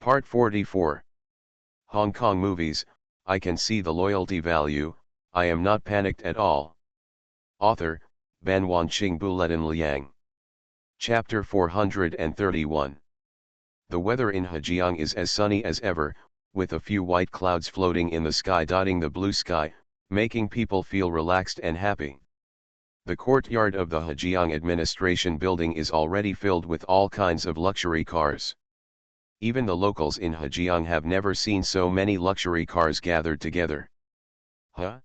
Part 44. Hong Kong movies, I can see the loyalty value, I am not panicked at all. Author, Ban Wan Qing Buletin Liang. Chapter 431. The weather in Hejiang is as sunny as ever, with a few white clouds floating in the sky dotting the blue sky, making people feel relaxed and happy. The courtyard of the Hejiang Administration Building is already filled with all kinds of luxury cars. Even the locals in Hejiang have never seen so many luxury cars gathered together. Huh?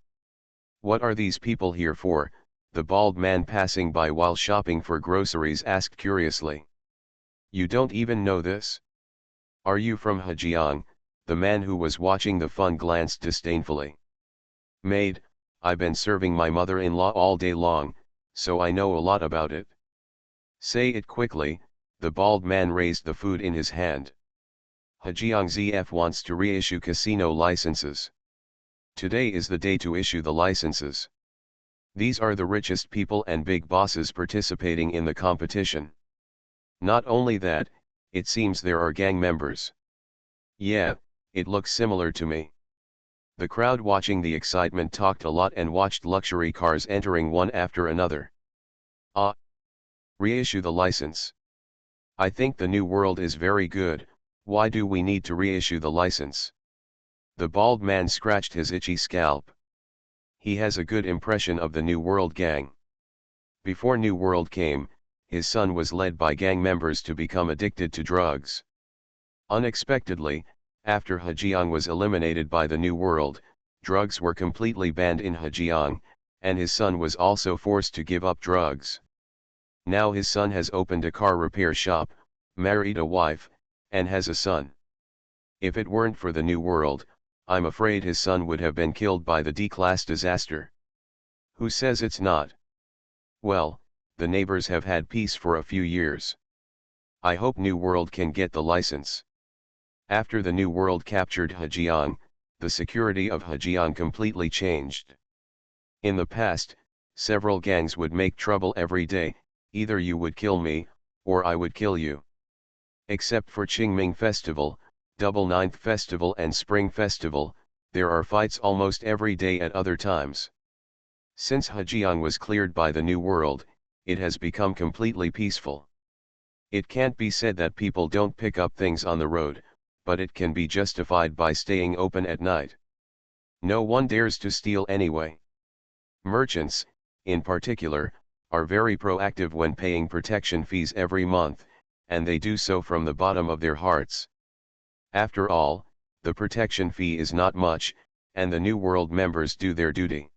What are these people here for? The bald man passing by while shopping for groceries asked curiously. You don't even know this? Are you from Hejiang? The man who was watching the fun glanced disdainfully. Maid, I've been serving my mother-in-law all day long, so I know a lot about it. Say it quickly. The bald man raised the food in his hand. Hejiang ZF wants to reissue casino licenses. Today is the day to issue the licenses. These are the richest people and big bosses participating in the competition. Not only that, it seems there are gang members. Yeah, it looks similar to me. The crowd watching the excitement talked a lot and watched luxury cars entering one after another. Reissue the license. I think the new world is very good. Why do we need to reissue the license? The bald man scratched his itchy scalp. He has a good impression of the New World gang. Before New World came, his son was led by gang members to become addicted to drugs. Unexpectedly, after Hejiang was eliminated by the New World, drugs were completely banned in Hejiang, and his son was also forced to give up drugs. Now his son has opened a car repair shop, married a wife, and has a son. If it weren't for the New World, I'm afraid his son would have been killed by the D-class disaster. Who says it's not? Well, the neighbors have had peace for a few years. I hope New World can get the license. After the New World captured Hejiang, the security of Hejiang completely changed. In the past, several gangs would make trouble every day, either you would kill me, or I would kill you. Except for Qingming Festival, Double Ninth Festival and Spring Festival, there are fights almost every day at other times. Since Hejiang was cleared by the New World, it has become completely peaceful. It can't be said that people don't pick up things on the road, but it can be justified by staying open at night. No one dares to steal anyway. Merchants, in particular, are very proactive when paying protection fees every month, and they do so from the bottom of their hearts. After all, the protection fee is not much, and the New World members do their duty.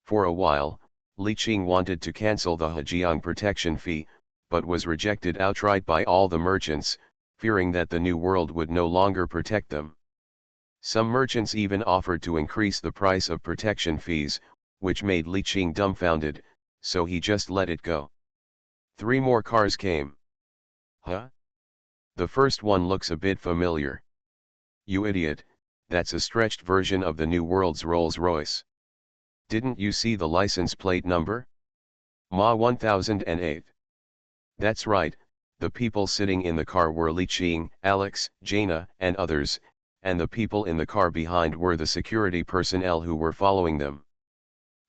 For a while, Li Qing wanted to cancel the Hejiang protection fee, but was rejected outright by all the merchants, fearing that the New World would no longer protect them. Some merchants even offered to increase the price of protection fees, which made Li Qing dumbfounded, so he just let it go. 3 more cars came. Huh? The first one looks a bit familiar. You idiot, that's a stretched version of the New World's Rolls-Royce. Didn't you see the license plate number? Ma 1008. That's right, the people sitting in the car were Li Qing, Alex, Jaina, and others, and the people in the car behind were the security personnel who were following them.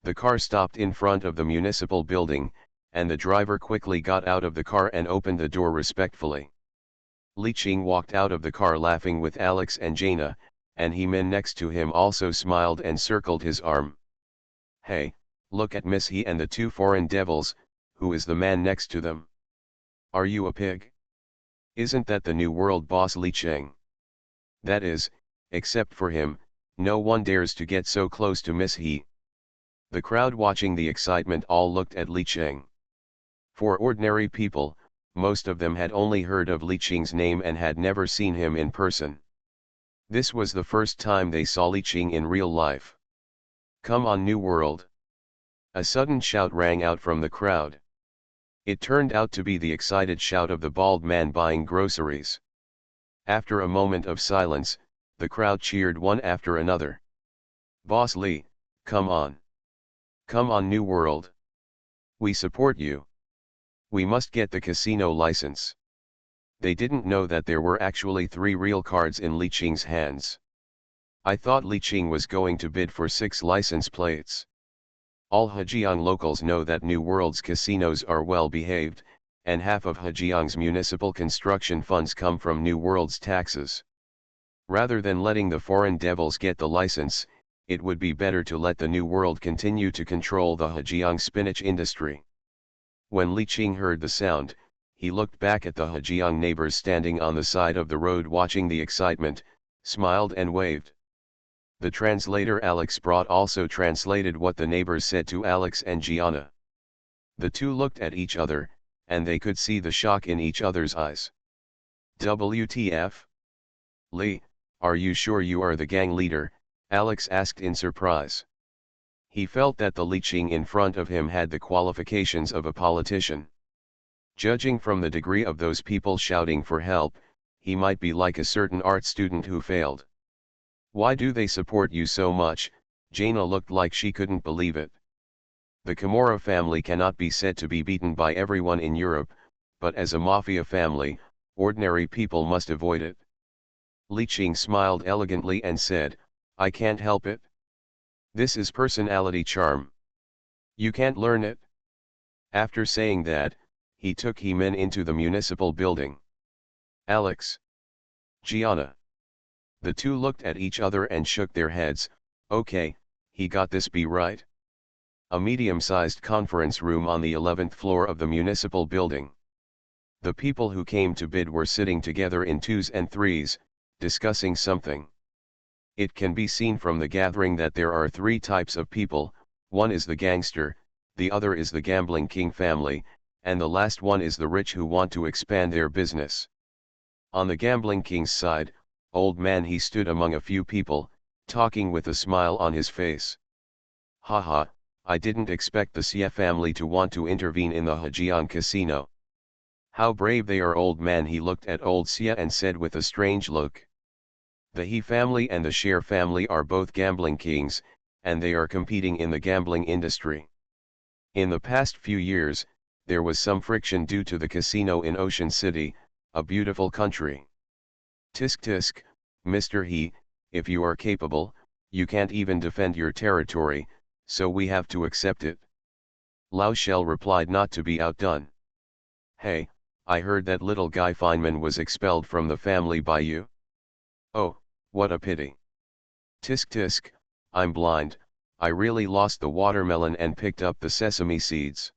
The car stopped in front of the municipal building, and the driver quickly got out of the car and opened the door respectfully. Li Qing walked out of the car laughing with Alex and Jaina, and he man next to him also smiled and circled his arm. Hey, look at Miss He and the 2 foreign devils, who is the man next to them? Are you a pig? Isn't that the New World boss Li Qing? That is, except for him, no one dares to get so close to Miss He. The crowd watching the excitement all looked at Li Qing. For ordinary people, most of them had only heard of Li Qing's name and had never seen him in person. This was the first time they saw Li Qing in real life. Come on, New World! A sudden shout rang out from the crowd. It turned out to be the excited shout of the bald man buying groceries. After a moment of silence, the crowd cheered one after another. Boss Li, come on! Come on, New World! We support you! We must get the casino license. They didn't know that there were actually 3 real cards in Li Qing's hands. I thought Li Qing was going to bid for 6 license plates. All Hejiang locals know that New World's casinos are well behaved, and half of Hejiang's municipal construction funds come from New World's taxes. Rather than letting the foreign devils get the license, it would be better to let the New World continue to control the Hejiang spinach industry. When Li Qing heard the sound, he looked back at the Hejiang neighbors standing on the side of the road watching the excitement, smiled and waved. The translator Alex brought also translated what the neighbors said to Alex and Gianna. The two looked at each other, and they could see the shock in each other's eyes. WTF? Li, are you sure you are the gang leader? Alex asked in surprise. He felt that the Li Qing in front of him had the qualifications of a politician. Judging from the degree of those people shouting for help, he might be like a certain art student who failed. Why do they support you so much? Jaina looked like she couldn't believe it. The Kimura family cannot be said to be beaten by everyone in Europe, but as a mafia family, ordinary people must avoid it. Li Qing smiled elegantly and said, I can't help it. This is personality charm. You can't learn it. After saying that, he took He-Men into the municipal building. Alex. Gianna. The two looked at each other and shook their heads. Okay, he got this be right. A medium-sized conference room on the 11th floor of the municipal building. The people who came to bid were sitting together in 2s and 3s, discussing something. It can be seen from the gathering that there are 3 types of people, one is the gangster, the other is the gambling king family, and the last one is the rich who want to expand their business. On the gambling king's side, old man he stood among a few people, talking with a smile on his face. Haha, I didn't expect the Xie family to want to intervene in the Hejiang casino. How brave they are. Old man he looked at old Xie and said with a strange look. The He family and the Sher family are both gambling kings, and they are competing in the gambling industry. In the past few years, there was some friction due to the casino in Ocean City, a beautiful country. Tisk tisk, Mr. He, if you are capable, you can't even defend your territory, so we have to accept it. Lao Shell replied not to be outdone. Hey, I heard that little guy Feynman was expelled from the family by you. Oh, what a pity. Tisk tisk, I'm blind, I really lost the watermelon and picked up the sesame seeds.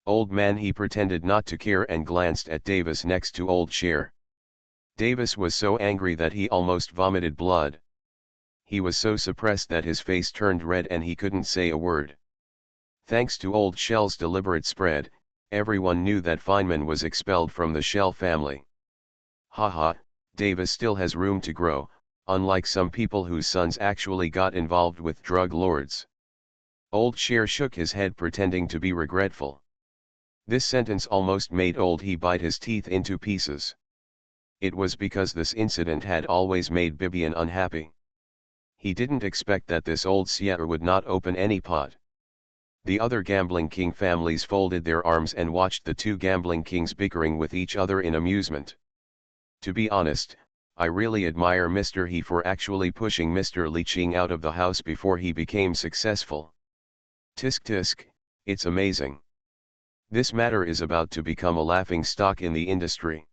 Old man he pretended not to care and glanced at Davis next to old Cher. Davis was so angry that he almost vomited blood. He was so suppressed that his face turned red and he couldn't say a word. Thanks to old Shell's deliberate spread, everyone knew that Feynman was expelled from the Shell family. Haha, Davis still has room to grow, unlike some people whose sons actually got involved with drug lords. Old Cher shook his head pretending to be regretful. This sentence almost made old He bite his teeth into pieces. It was because this incident had always made Bibian unhappy. He didn't expect that this old Xie would not open any pot. The other gambling king families folded their arms and watched the 2 gambling kings bickering with each other in amusement. To be honest, I really admire Mr. He for actually pushing Mr. Li Qing out of the house before he became successful. Tisk tisk, it's amazing. This matter is about to become a laughing stock in the industry.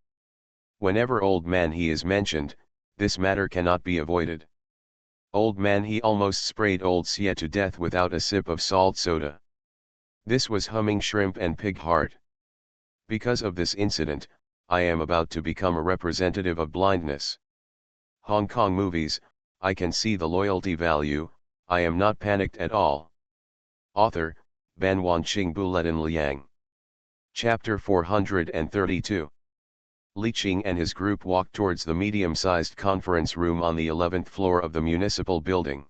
Whenever old man he is mentioned, this matter cannot be avoided. Old man he almost sprayed old Xie to death without a sip of salt soda. This was humming shrimp and pig heart. Because of this incident, I am about to become a representative of blindness. Hong Kong movies, I can see the loyalty value, I am not panicked at all. Author, Ban Wanqing Bulletin Liang. Chapter 432. Li Qing and his group walked towards the medium-sized conference room on the 11th floor of the municipal building.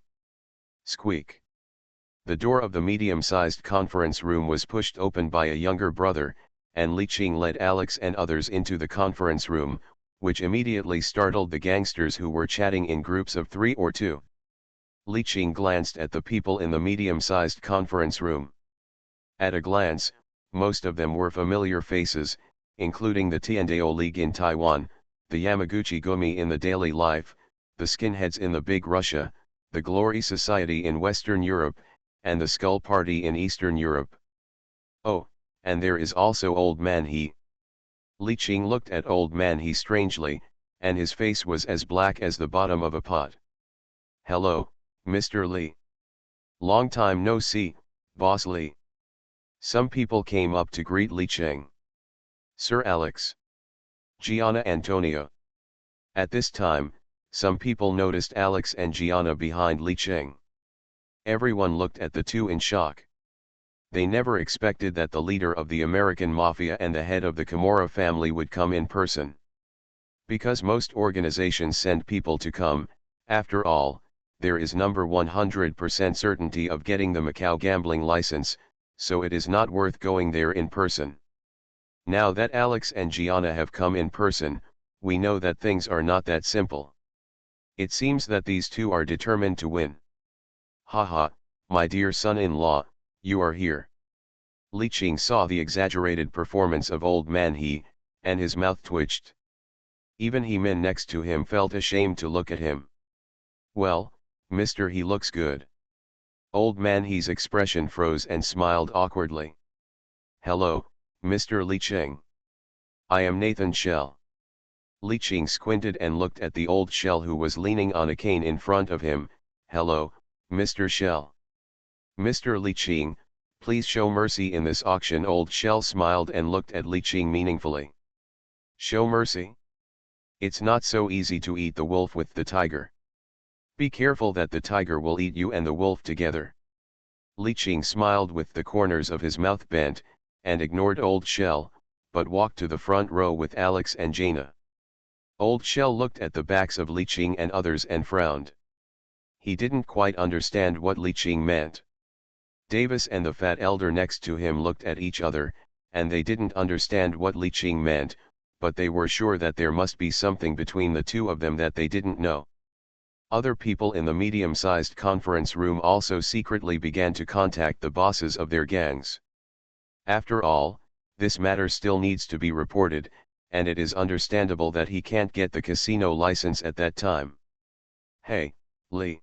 Squeak. The door of the medium-sized conference room was pushed open by a younger brother, and Li Qing led Alex and others into the conference room, which immediately startled the gangsters who were chatting in groups of 3 or 2. Li Qing glanced at the people in the medium-sized conference room. At a glance, most of them were familiar faces, including the Tiandao League in Taiwan, the Yamaguchi Gumi in the daily life, the Skinheads in the Big Russia, the Glory Society in Western Europe, and the Skull Party in Eastern Europe. Oh, and there is also Old Man He. Li Qing looked at Old Man He strangely, and his face was as black as the bottom of a pot. "Hello, Mr. Li. Long time no see, Boss Li." Some people came up to greet Li Qing. "Sir Alex. Gianna Antonio." At this time, some people noticed Alex and Gianna behind Li Qing. Everyone looked at the two in shock. They never expected that the leader of the American Mafia and the head of the Kimura family would come in person. Because most organizations send people to come, after all, there is number 100% certainty of getting the Macau gambling license, so it is not worth going there in person. Now that Alex and Gianna have come in person, we know that things are not that simple. It seems that these two are determined to win. "Haha, my dear son-in-law, you are here." Li Qing saw the exaggerated performance of Old Man He, and his mouth twitched. Even He Min next to him felt ashamed to look at him. "Well, Mr. He looks good." Old Man He's expression froze and smiled awkwardly. "Hello, Mr. Li Qing. I am Nathan Shell." Li Qing squinted and looked at the old Shell who was leaning on a cane in front of him. "Hello, Mr. Shell." "Mr. Li Qing, please show mercy in this auction." Old Shell smiled and looked at Li Qing meaningfully. "Show mercy? It's not so easy to eat the wolf with the tiger. Be careful that the tiger will eat you and the wolf together." Li Qing smiled with the corners of his mouth bent, and ignored Old Shell, but walked to the front row with Alex and Jaina. Old Shell looked at the backs of Li Qing and others and frowned. He didn't quite understand what Li Qing meant. Davis and the fat elder next to him looked at each other, and they didn't understand what Li Qing meant, but they were sure that there must be something between the two of them that they didn't know. Other people in the medium-sized conference room also secretly began to contact the bosses of their gangs. After all, this matter still needs to be reported, and it is understandable that he can't get the casino license at that time. "Hey, Li.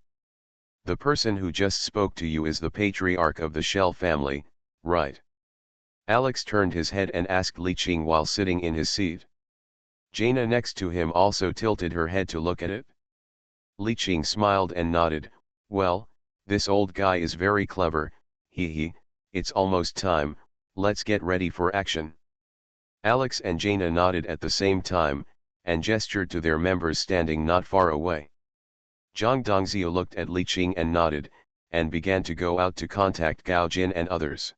The person who just spoke to you is the patriarch of the Shell family, right?" Alex turned his head and asked Li Qing while sitting in his seat. Jaina next to him also tilted her head to look at it. Li Qing smiled and nodded. "Well, this old guy is very clever, he, it's almost time, let's get ready for action." Alex and Jaina nodded at the same time, and gestured to their members standing not far away. Zhang Dongzhou looked at Li Qing and nodded, and began to go out to contact Gao Jin and others.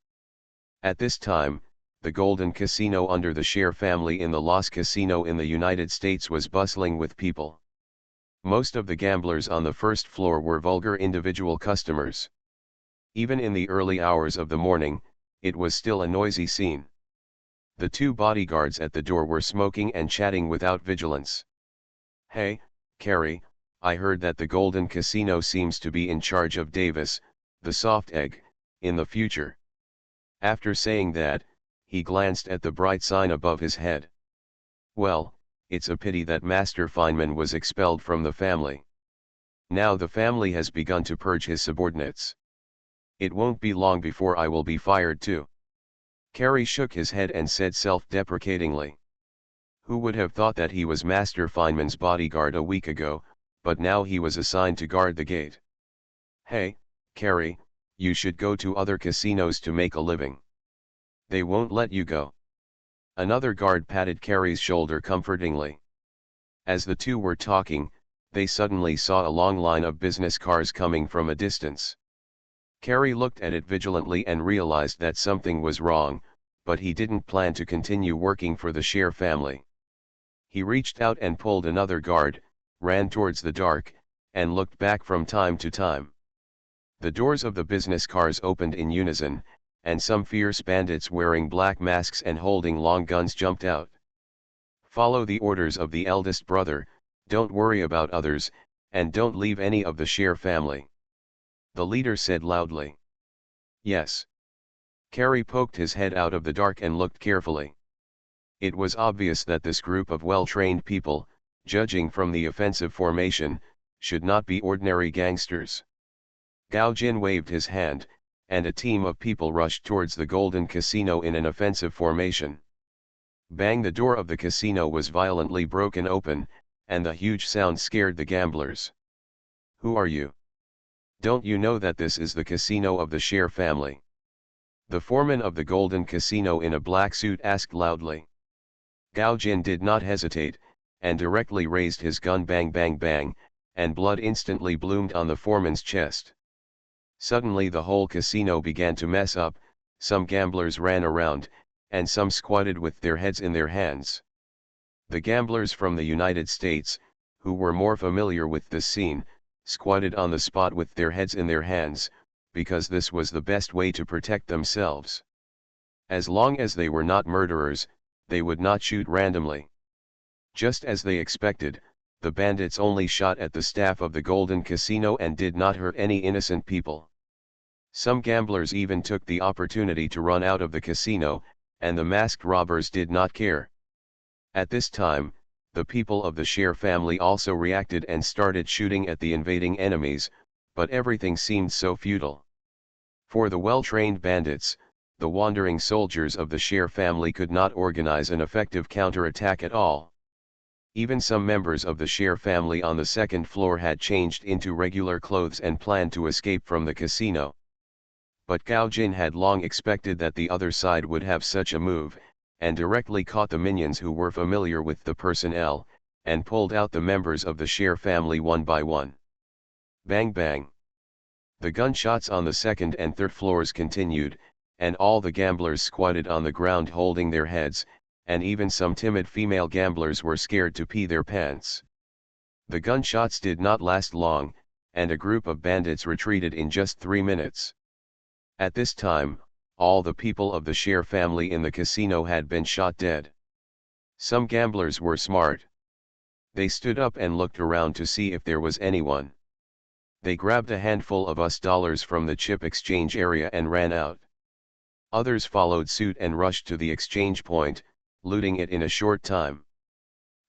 At this time, the Golden Casino under the Share family in the Las Casino in the United States was bustling with people. Most of the gamblers on the first floor were vulgar individual customers. Even in the early hours of the morning, it was still a noisy scene. The two bodyguards at the door were smoking and chatting without vigilance. "Hey, Carrie, I heard that the Golden Casino seems to be in charge of Davis, the soft egg, in the future." After saying that, he glanced at the bright sign above his head. "Well, it's a pity that Master Feynman was expelled from the family. Now the family has begun to purge his subordinates. It won't be long before I will be fired too." Carrie shook his head and said self-deprecatingly. Who would have thought that he was Master Feynman's bodyguard a week ago, but now he was assigned to guard the gate. "Hey, Carrie, you should go to other casinos to make a living. They won't let you go." Another guard patted Carrie's shoulder comfortingly. As the two were talking, they suddenly saw a long line of business cars coming from a distance. Carrie looked at it vigilantly and realized that something was wrong, but he didn't plan to continue working for the Share family. He reached out and pulled another guard, ran towards the dark, and looked back from time to time. The doors of the business cars opened in unison, and some fierce bandits wearing black masks and holding long guns jumped out. "Follow the orders of the eldest brother, don't worry about others, and don't leave any of the Share family," the leader said loudly. "Yes." Carrie poked his head out of the dark and looked carefully. It was obvious that this group of well-trained people, judging from the offensive formation, should not be ordinary gangsters. Gao Jin waved his hand, and a team of people rushed towards the Golden Casino in an offensive formation. Bang! The door of the casino was violently broken open, and the huge sound scared the gamblers. "Who are you? Don't you know that this is the casino of the Sher family?" The foreman of the Golden Casino in a black suit asked loudly. Gao Jin did not hesitate, and directly raised his gun. Bang bang bang, and blood instantly bloomed on the foreman's chest. Suddenly the whole casino began to mess up, some gamblers ran around, and some squatted with their heads in their hands. The gamblers from the United States, who were more familiar with this scene, squatted on the spot with their heads in their hands, because this was the best way to protect themselves. As long as they were not murderers, they would not shoot randomly. Just as they expected, the bandits only shot at the staff of the Golden Casino and did not hurt any innocent people. Some gamblers even took the opportunity to run out of the casino, and the masked robbers did not care. At this time, the people of the Sher family also reacted and started shooting at the invading enemies, but everything seemed so futile. For the well-trained bandits, the wandering soldiers of the Sher family could not organize an effective counterattack at all. Even some members of the Sher family on the second floor had changed into regular clothes and planned to escape from the casino. But Gao Jin had long expected that the other side would have such a move, and directly caught the minions who were familiar with the personnel, and pulled out the members of the Sher family one by one. Bang bang. The gunshots on the second and third floors continued, and all the gamblers squatted on the ground holding their heads, and even some timid female gamblers were scared to pee their pants. The gunshots did not last long, and a group of bandits retreated in just 3 minutes. At this time, all the people of the Sher family in the casino had been shot dead. Some gamblers were smart. They stood up and looked around to see if there was anyone. They grabbed a handful of US$ from the chip exchange area and ran out. Others followed suit and rushed to the exchange point, looting it in a short time.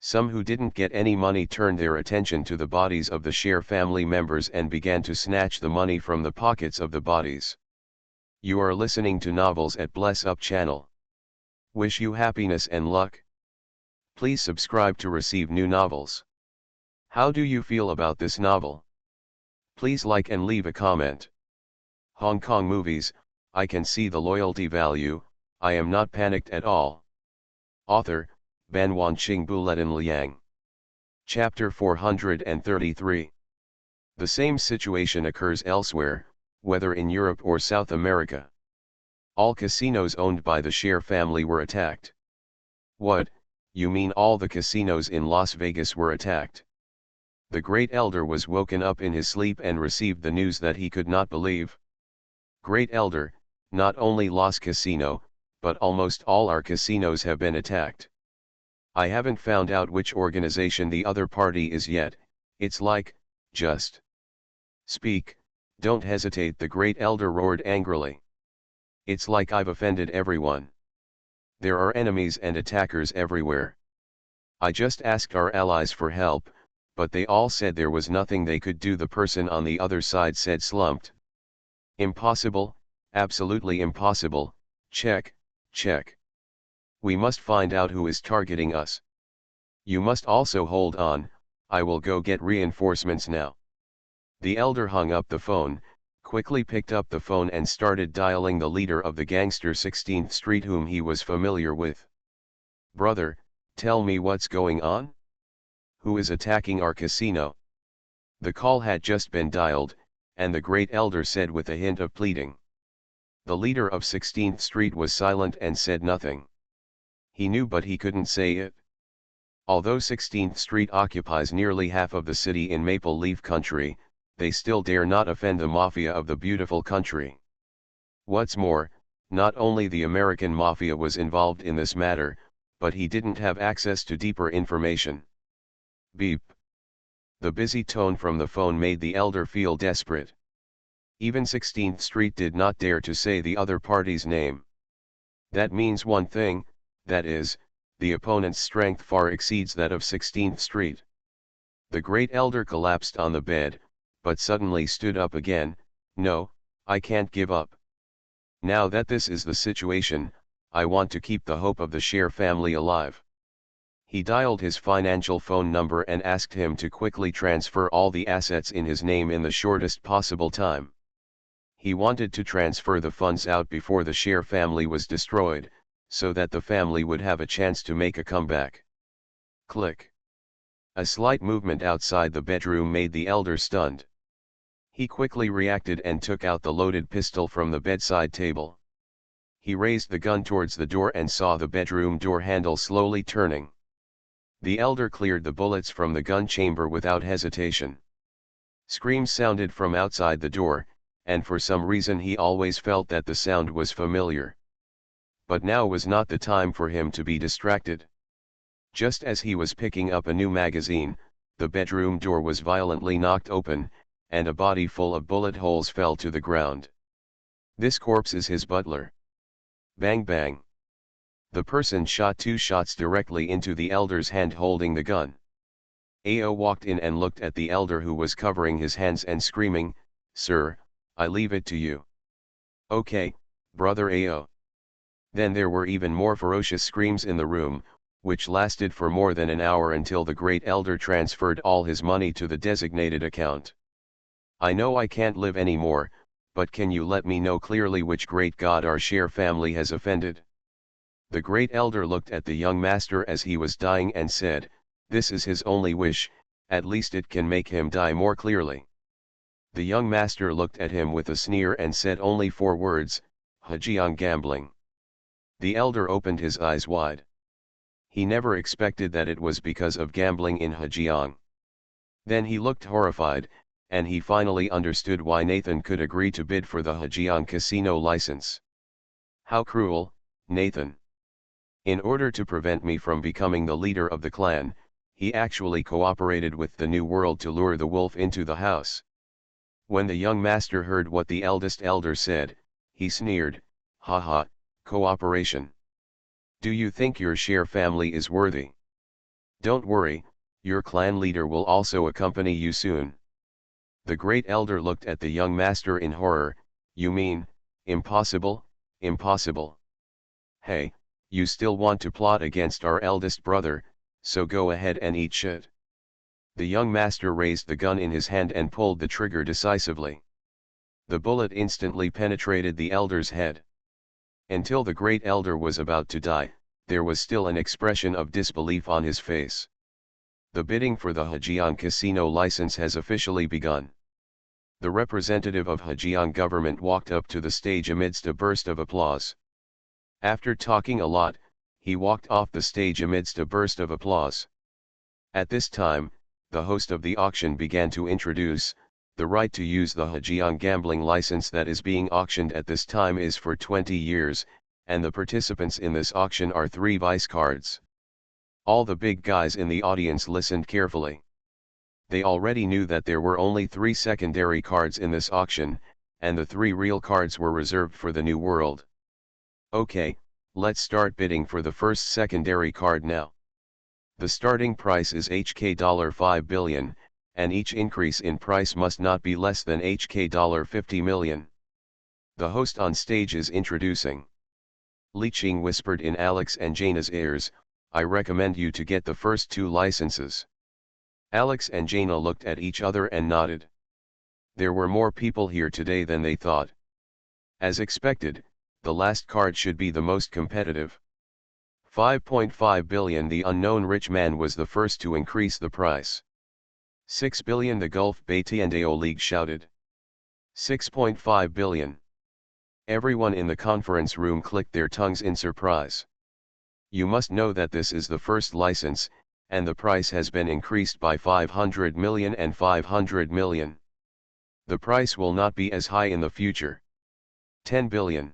Some who didn't get any money turned their attention to the bodies of the Sher family members and began to snatch the money from the pockets of the bodies. You are listening to Novels at Bless Up channel. Wish you happiness and luck. Please subscribe to receive new novels. How do you feel about this novel? Please like and leave a comment. Hong Kong movies, I can see the loyalty value, I am not panicked at all. Author, Ban Wanqing Buletin Liang. Chapter 433. The same situation occurs elsewhere, whether in Europe or South America. All casinos owned by the Sher family were attacked. What, you mean all the casinos in Las Vegas were attacked? The great elder was woken up in his sleep and received the news that he could not believe. Great elder, not only Las Casino, but almost all our casinos have been attacked. I haven't found out which organization the other party is yet, it's like, just speak. Don't hesitate, the great elder roared angrily. It's like I've offended everyone. There are enemies and attackers everywhere. I just asked our allies for help, but they all said there was nothing they could do. The person on the other side said, slumped. Impossible, absolutely impossible, check, check. We must find out who is targeting us. You must also hold on, I will go get reinforcements now. The elder hung up the phone, quickly picked up the phone and started dialing the leader of the gangster 16th Street whom he was familiar with. Brother, tell me what's going on? Who is attacking our casino? The call had just been dialed, and the great elder said with a hint of pleading. The leader of 16th Street was silent and said nothing. He knew but he couldn't say it. Although 16th Street occupies nearly half of the city in Maple Leaf Country, they still dare not offend the mafia of the beautiful country. What's more, not only the American mafia was involved in this matter, but he didn't have access to deeper information. Beep. The busy tone from the phone made the elder feel desperate. Even 16th Street did not dare to say the other party's name. That means one thing, that is, The opponent's strength far exceeds that of 16th Street. The great elder collapsed on the bed, but suddenly stood up again. No, I can't give up. Now that this is the situation, I want to keep the hope of the Share family alive. He dialed his financial phone number and asked him to quickly transfer all the assets in his name in the shortest possible time. He wanted to transfer the funds out before the Share family was destroyed, so that the family would have a chance to make a comeback. Click. A slight movement outside the bedroom made the elder stunned. He quickly reacted and took out the loaded pistol from the bedside table. He raised the gun towards the door and saw the bedroom door handle slowly turning. The elder cleared the bullets from the gun chamber without hesitation. Screams sounded from outside the door, and for some reason he always felt that the sound was familiar. But now was not the time for him to be distracted. Just as he was picking up a new magazine, the bedroom door was violently knocked open, and a body full of bullet holes fell to the ground. This corpse is his butler. Bang bang. The person shot 2 shots directly into the elder's hand holding the gun. Ao walked in and looked at the elder, who was covering his hands and screaming, "Sir, I leave it to you." "Okay, brother Ao." Then there were even more ferocious screams in the room, which lasted for more than an hour until the great elder transferred all his money to the designated account. "I know I can't live anymore, but can you let me know clearly which great god our Share family has offended?" The great elder looked at the young master as he was dying and said, "This is his only wish, at least it can make him die more clearly." The young master looked at him with a sneer and said only 4 words, "Hajiang gambling." The elder opened his eyes wide. He never expected that it was because of gambling in Hajiang. Then he looked horrified, and he finally understood why Nathan could agree to bid for the Hajiang casino license. How cruel, Nathan. In order to prevent me from becoming the leader of the clan, he actually cooperated with the New World to lure the wolf into the house. When the young master heard what the eldest elder said, he sneered, "Ha, cooperation. Do you think your Share family is worthy? Don't worry, your clan leader will also accompany you soon." The great elder looked at the young master in horror. "You mean, impossible, impossible? Hey, you still want to plot against our eldest brother, so go ahead and eat shit." The young master raised the gun in his hand and pulled the trigger decisively. The bullet instantly penetrated the elder's head. Until the great elder was about to die, there was still an expression of disbelief on his face. The bidding for the Hajiang casino license has officially begun. The representative of Hajiang government walked up to the stage amidst a burst of applause. After talking a lot, he walked off the stage amidst a burst of applause. At this time, the host of the auction began to introduce, "The right to use the Hajiang gambling license that is being auctioned at this time is for 20 years, and the participants in this auction are 3 vice cards." All the big guys in the audience listened carefully. They already knew that there were only 3 secondary cards in this auction, and the 3 real cards were reserved for the New World. "Okay, let's start bidding for the first secondary card now. The starting price is HK$ 5 billion, and each increase in price must not be less than HK$ 50 million. The host on stage is introducing. Li Qing whispered in Alex and Jaina's ears, "I recommend you to get the first 2 licenses." Alex and Jaina looked at each other and nodded. There were more people here today than they thought. As expected, the last card should be the most competitive. 5.5 billion. The unknown rich man was the first to increase the price. 6 billion. The Gulf Batiandao League shouted. 6.5 billion. Everyone in the conference room clicked their tongues in surprise. You must know that this is the first license, and the price has been increased by 500 million and 500 million. The price will not be as high in the future. 10 billion.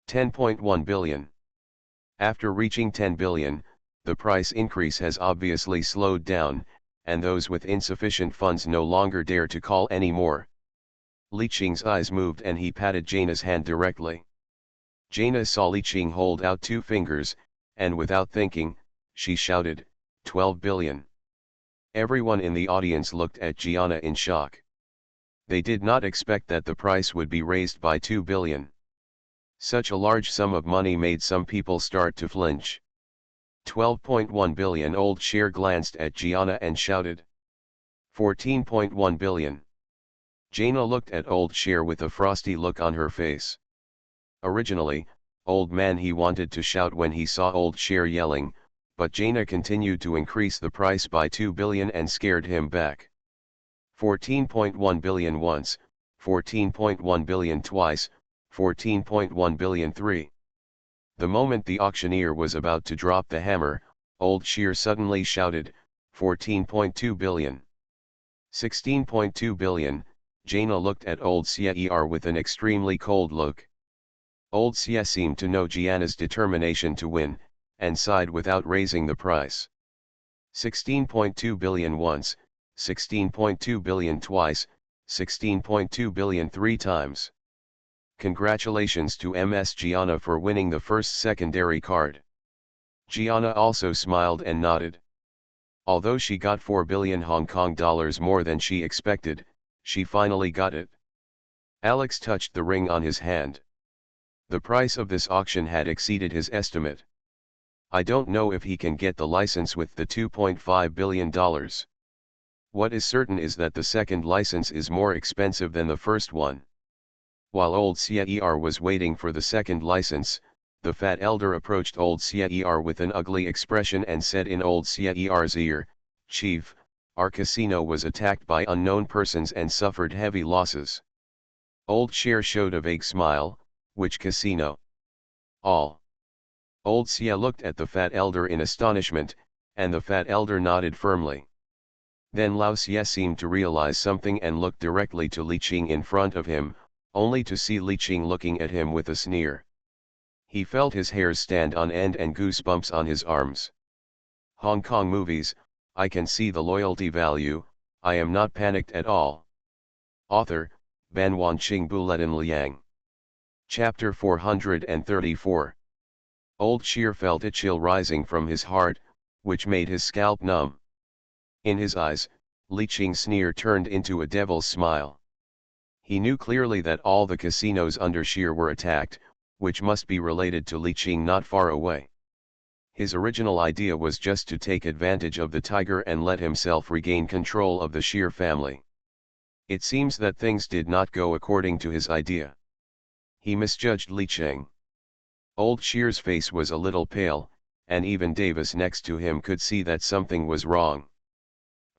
10.1 billion. After reaching 10 billion, the price increase has obviously slowed down, and those with insufficient funds no longer dare to call any more. Li Qing's eyes moved and he patted Jaina's hand directly. Jaina saw Li Qing hold out 2 fingers, and without thinking, she shouted, 12 billion. Everyone in the audience looked at Gianna in shock. They did not expect that the price would be raised by 2 billion. Such a large sum of money made some people start to flinch. 12.1 billion. Old Cher glanced at Gianna and shouted. 14.1 billion. Jaina looked at Old Cher with a frosty look on her face. Originally, Old Man he wanted to shout when he saw Old Cher yelling, but Jaina continued to increase the price by 2 billion and scared him back. 14.1 billion once, 14.1 billion twice, 14.1 billion three. The moment the auctioneer was about to drop the hammer, Old Cher suddenly shouted, 14.2 billion. 16.2 billion. Jaina looked at Old Cher with an extremely cold look. Old Cher seemed to know Gianna's determination to win, and sighed without raising the price. 16.2 billion once, 16.2 billion twice, 16.2 billion three times. Congratulations to Ms. Gianna for winning the first secondary card. Gianna also smiled and nodded. Although she got 4 billion Hong Kong dollars more than she expected, she finally got it. Alex touched the ring on his hand. The price of this auction had exceeded his estimate. I don't know if he can get the license with the $2.5 billion. What is certain is that the second license is more expensive than the first one. While Old Cer was waiting for the second license, the fat elder approached Old Cer with an ugly expression and said in Old Cer's ear, "Chief, our casino was attacked by unknown persons and suffered heavy losses." Old Cer showed a vague smile. "Which casino?" "All." Old Cer looked at the fat elder in astonishment, and the fat elder nodded firmly. Then Lao Cer seemed to realize something and looked directly to Li Qing in front of him, only to see Li Qing looking at him with a sneer. He felt his hairs stand on end and goosebumps on his arms. Hong Kong movies, I can see the loyalty value, I am not panicked at all. Author, Ban Wanqing Bulletin Liang. Chapter 434. Old Cher felt a chill rising from his heart, which made his scalp numb. In his eyes, Li Qing's sneer turned into a devil's smile. He knew clearly that all the casinos under Cher were attacked, which must be related to Li Qing not far away. His original idea was just to take advantage of the tiger and let himself regain control of the Cher family. It seems that things did not go according to his idea. He misjudged Li Qing. Old Cher's face was a little pale, and even Davis next to him could see that something was wrong.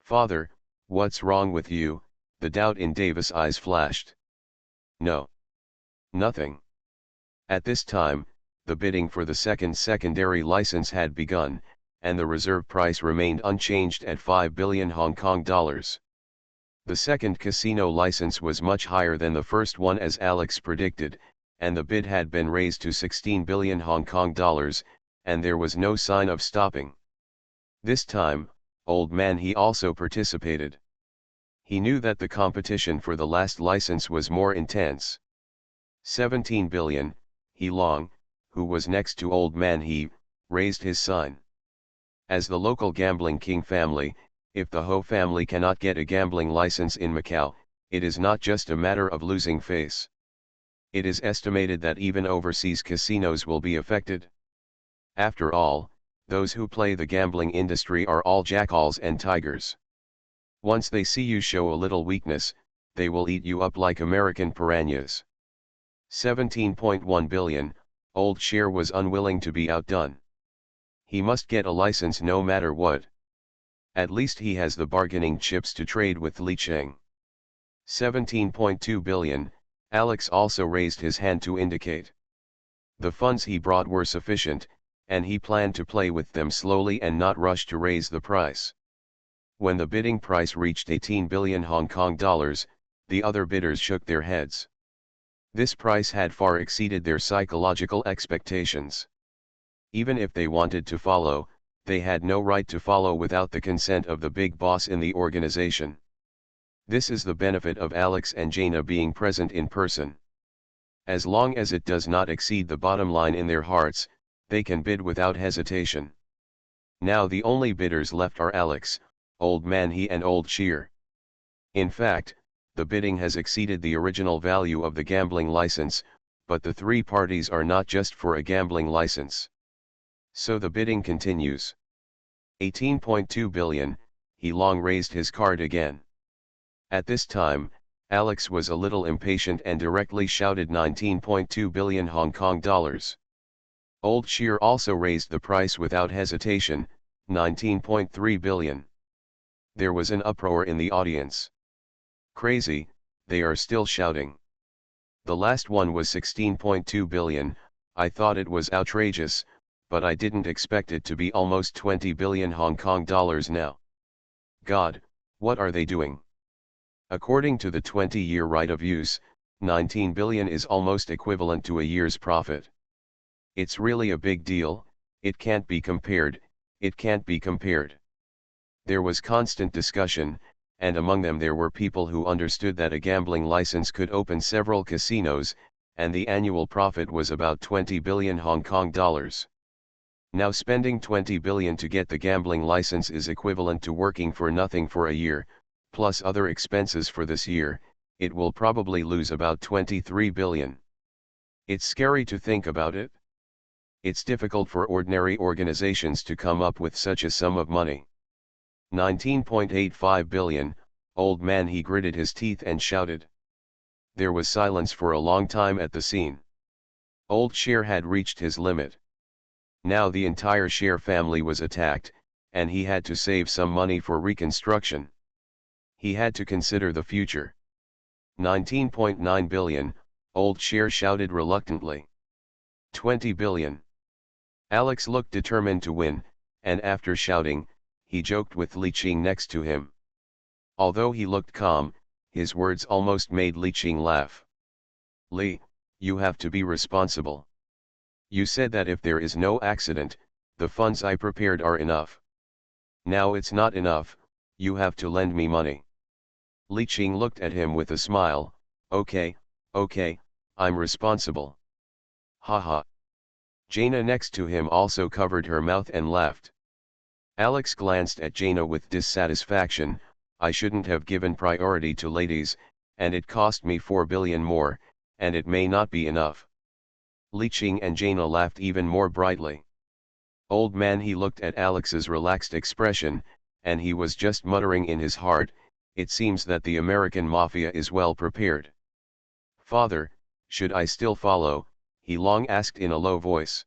"Father, what's wrong with you?" the doubt in Davis' eyes flashed. "No. Nothing." At this time, the bidding for the second secondary license had begun, and the reserve price remained unchanged at 5 billion Hong Kong dollars. The second casino license was much higher than the first one as Alex predicted, and the bid had been raised to 16 billion Hong Kong dollars, and there was no sign of stopping. This time, Old Man he also participated. He knew that the competition for the last license was more intense. 17 billion, He Long, who was next to Old Man he, raised his sign. As the local gambling king family, if the Ho family cannot get a gambling license in Macau, it is not just a matter of losing face. It is estimated that even overseas casinos will be affected. After all, those who play the gambling industry are all jackals and tigers. Once they see you show a little weakness, they will eat you up like American piranhas. 17.1 billion, Old Cher was unwilling to be outdone. He must get a license no matter what. At least he has the bargaining chips to trade with Li Qing. 17.2 billion, Alex also raised his hand to indicate. The funds he brought were sufficient, and he planned to play with them slowly and not rush to raise the price. When the bidding price reached 18 billion Hong Kong dollars, the other bidders shook their heads. This price had far exceeded their psychological expectations. Even if they wanted to follow, they had no right to follow without the consent of the big boss in the organization. This is the benefit of Alex and Jaina being present in person. As long as it does not exceed the bottom line in their hearts, They can bid without hesitation. Now the only bidders left are Alex, Old Man He and Old Shear. In fact, the bidding has exceeded the original value of the gambling license, but the three parties are not just for a gambling license. So the bidding continues. 18.2 billion, he long raised his card again. At this time, Alex was a little impatient and directly shouted 19.2 billion Hong Kong dollars. Old Shear also raised the price without hesitation, 19.3 billion. There was an uproar in the audience. Crazy, they are still shouting. The last one was 16.2 billion, I thought it was outrageous, but I didn't expect it to be almost 20 billion Hong Kong dollars now. God, what are they doing? According to the 20-year right of use, 19 billion is almost equivalent to a year's profit. It's really a big deal, it can't be compared, it can't be compared. There was constant discussion, and among them there were people who understood that a gambling license could open several casinos, and the annual profit was about 20 billion Hong Kong dollars. Now spending 20 billion to get the gambling license is equivalent to working for nothing for a year, plus other expenses for this year, it will probably lose about 23 billion. It's scary to think about it. It's difficult for ordinary organizations to come up with such a sum of money. 19.85 billion, Old Man He gritted his teeth and shouted. There was silence for a long time at the scene. Old Shear had reached his limit. Now the entire Shear family was attacked, and he had to save some money for reconstruction. He had to consider the future. 19.9 billion, Old Shear shouted reluctantly. 20 billion. Alex looked determined to win, and after shouting, he joked with Li Qing next to him. Although he looked calm, his words almost made Li Qing laugh. Li, you have to be responsible. You said that if there is no accident, the funds I prepared are enough. Now it's not enough, you have to lend me money. Li Qing looked at him with a smile. Okay, I'm responsible. Haha. Jaina next to him also covered her mouth and laughed. Alex glanced at Jaina with dissatisfaction. I shouldn't have given priority to ladies, and it cost me 4 billion more, and it may not be enough. Li Qing and Jaina laughed even more brightly. Old Man He looked at Alex's relaxed expression, and he was just muttering in his heart, it seems that the American mafia is well prepared. Father, should I still follow? He long asked in a low voice.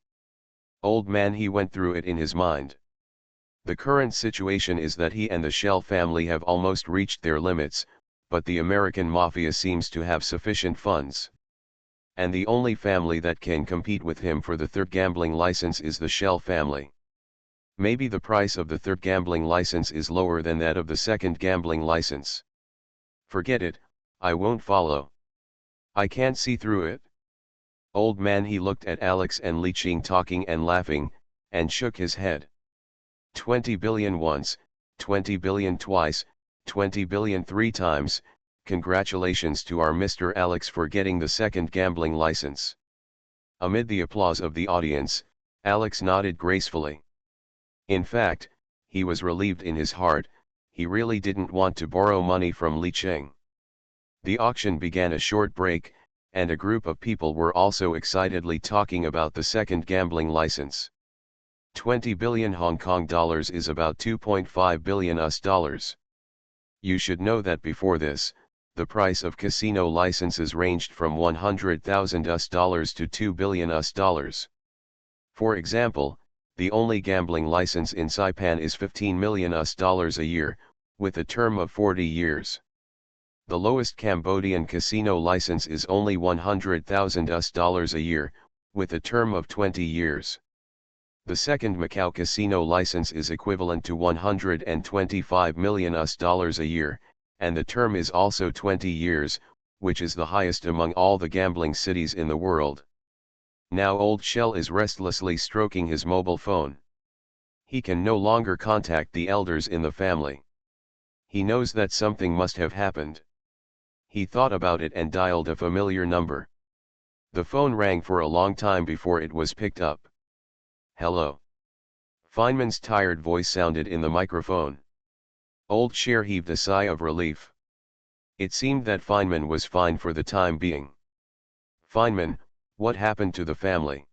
Old Man He went through it in his mind. The current situation is that he and the Shell family have almost reached their limits, but the American mafia seems to have sufficient funds. And the only family that can compete with him for the third gambling license is the Shell family. Maybe the price of the third gambling license is lower than that of the second gambling license. Forget it, I won't follow. I can't see through it. Old Man He looked at Alex and Li Qing talking and laughing, and shook his head. 20 billion once, 20 billion twice, 20 billion 3 times, congratulations to our Mr. Alex for getting the second gambling license. Amid the applause of the audience, Alex nodded gracefully. In fact, he was relieved in his heart, he really didn't want to borrow money from Li Qing. The auction began a short break, and a group of people were also excitedly talking about the second gambling license. 20 billion Hong Kong dollars is about 2.5 billion US dollars. You should know that before this, the price of casino licenses ranged from 100,000 US dollars to 2 billion US dollars. For example, the only gambling license in Saipan is 15 million US dollars a year, with a term of 40 years. The lowest Cambodian casino license is only 100,000 US dollars a year, with a term of 20 years. The second Macau casino license is equivalent to 125 million US dollars a year, and the term is also 20 years, which is the highest among all the gambling cities in the world. Now Old Shell is restlessly stroking his mobile phone. He can no longer contact the elders in the family. He knows that something must have happened. He thought about it and dialed a familiar number. The phone rang for a long time before it was picked up. Hello. Feynman's tired voice sounded in the microphone. Old Cher heaved a sigh of relief. It seemed that Feynman was fine for the time being. Feynman, what happened to the family?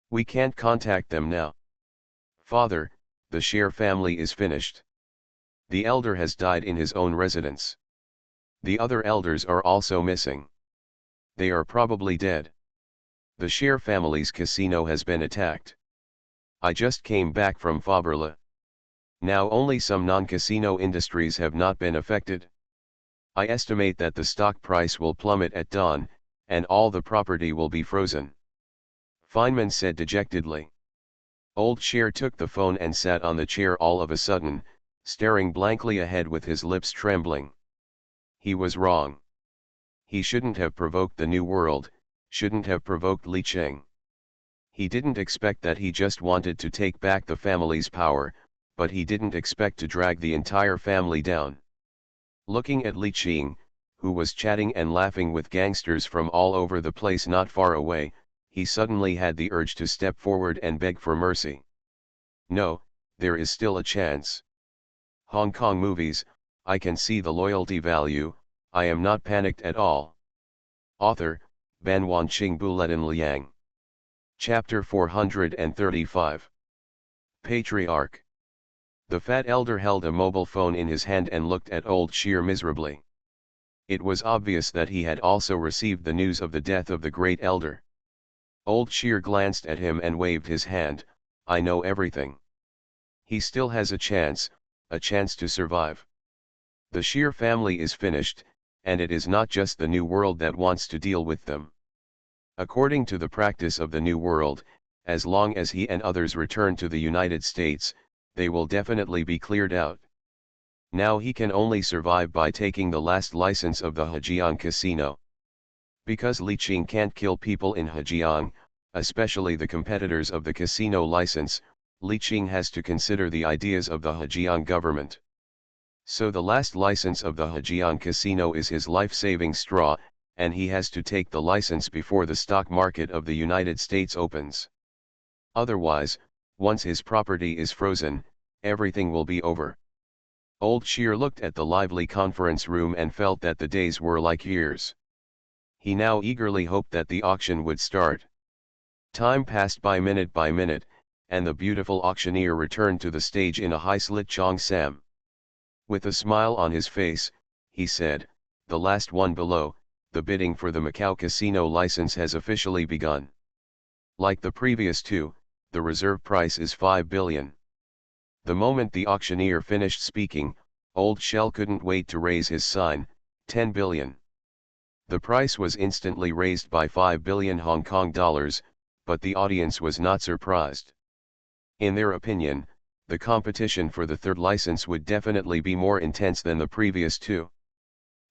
We can't contact them now. Father, the Cher family is finished. The elder has died in his own residence. The other elders are also missing. They are probably dead. The Cher family's casino has been attacked. I just came back from Faberla. Now only some non-casino industries have not been affected. I estimate that the stock price will plummet at dawn, and all the property will be frozen. Feynman said dejectedly. Old Cher took the phone and sat on the chair all of a sudden, staring blankly ahead with his lips trembling. He was wrong. He shouldn't have provoked the New World, shouldn't have provoked Li Cheng. He didn't expect that, he just wanted to take back the family's power, but he didn't expect to drag the entire family down. Looking at Li Cheng, who was chatting and laughing with gangsters from all over the place not far away, he suddenly had the urge to step forward and beg for mercy. No, there is still a chance. Hong Kong movies, I can see the loyalty value, I am not panicked at all. Author, Ban Wanqing Buletin Liang. Chapter 435. Patriarch. The fat elder held a mobile phone in his hand and looked at Old Cher miserably. It was obvious that he had also received the news of the death of the great elder. Old Cher glanced at him and waved his hand. I know everything. He still has a chance to survive. The Cher family is finished, and it is not just the New World that wants to deal with them. According to the practice of the New World, as long as he and others return to the United States, they will definitely be cleared out. Now he can only survive by taking the last license of the Hejiang casino. Because Li Cheng can't kill people in Hejiang, especially the competitors of the casino license, Li Cheng has to consider the ideas of the Hejiang government. So the last license of the Hejiang casino is his life-saving straw, and he has to take the license before the stock market of the United States opens. Otherwise, once his property is frozen, everything will be over. Old Cher looked at the lively conference room and felt that the days were like years. He now eagerly hoped that the auction would start. Time passed by minute, and the beautiful auctioneer returned to the stage in a high-slit cheongsam. With a smile on his face, he said, "The last one below, the bidding for the Macau casino license has officially begun. Like the previous two, the reserve price is 5 billion. The moment the auctioneer finished speaking, Old Shell couldn't wait to raise his sign, 10 billion. The price was instantly raised by 5 billion Hong Kong dollars, but the audience was not surprised. In their opinion, the competition for the third license would definitely be more intense than the previous two.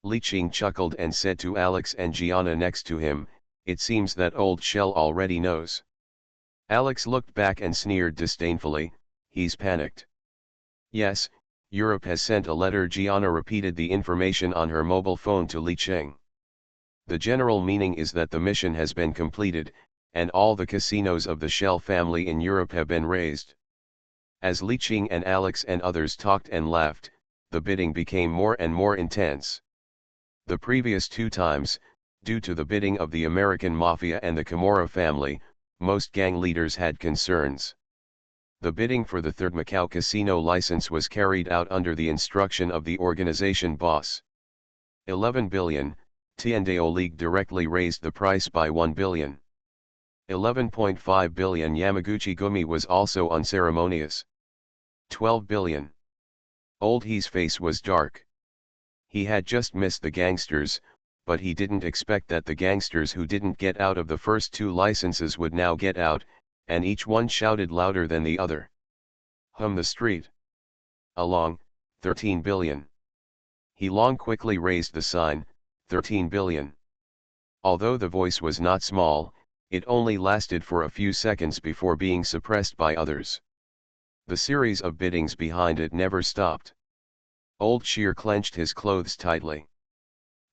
Li Cheng chuckled and said to Alex and Gianna next to him, "It seems that Old Shell already knows." Alex looked back and sneered disdainfully, "He's panicked." "Yes, Europe has sent a letter." Gianna repeated the information on her mobile phone to Li Cheng. "The general meaning is that the mission has been completed, and all the casinos of the Shell family in Europe have been raised." As Li Cheng and Alex and others talked and laughed, the bidding became more and more intense. The previous two times, due to the bidding of the American Mafia and the Kimura family, most gang leaders had concerns. The bidding for the third Macau casino license was carried out under the instruction of the organization boss. 11 billion, Tiandao League directly raised the price by 1 billion. 11.5 billion Yamaguchi Gumi was also unceremonious. 12 billion. Old He's face was dark. He had just missed the gangsters, but he didn't expect that the gangsters who didn't get out of the first two licenses would now get out, and each one shouted louder than the other. "Hum the street. Along, 13 billion. He Long quickly raised the sign, 13 billion. Although the voice was not small, it only lasted for a few seconds before being suppressed by others. The series of biddings behind it never stopped. Old Cher clenched his clothes tightly.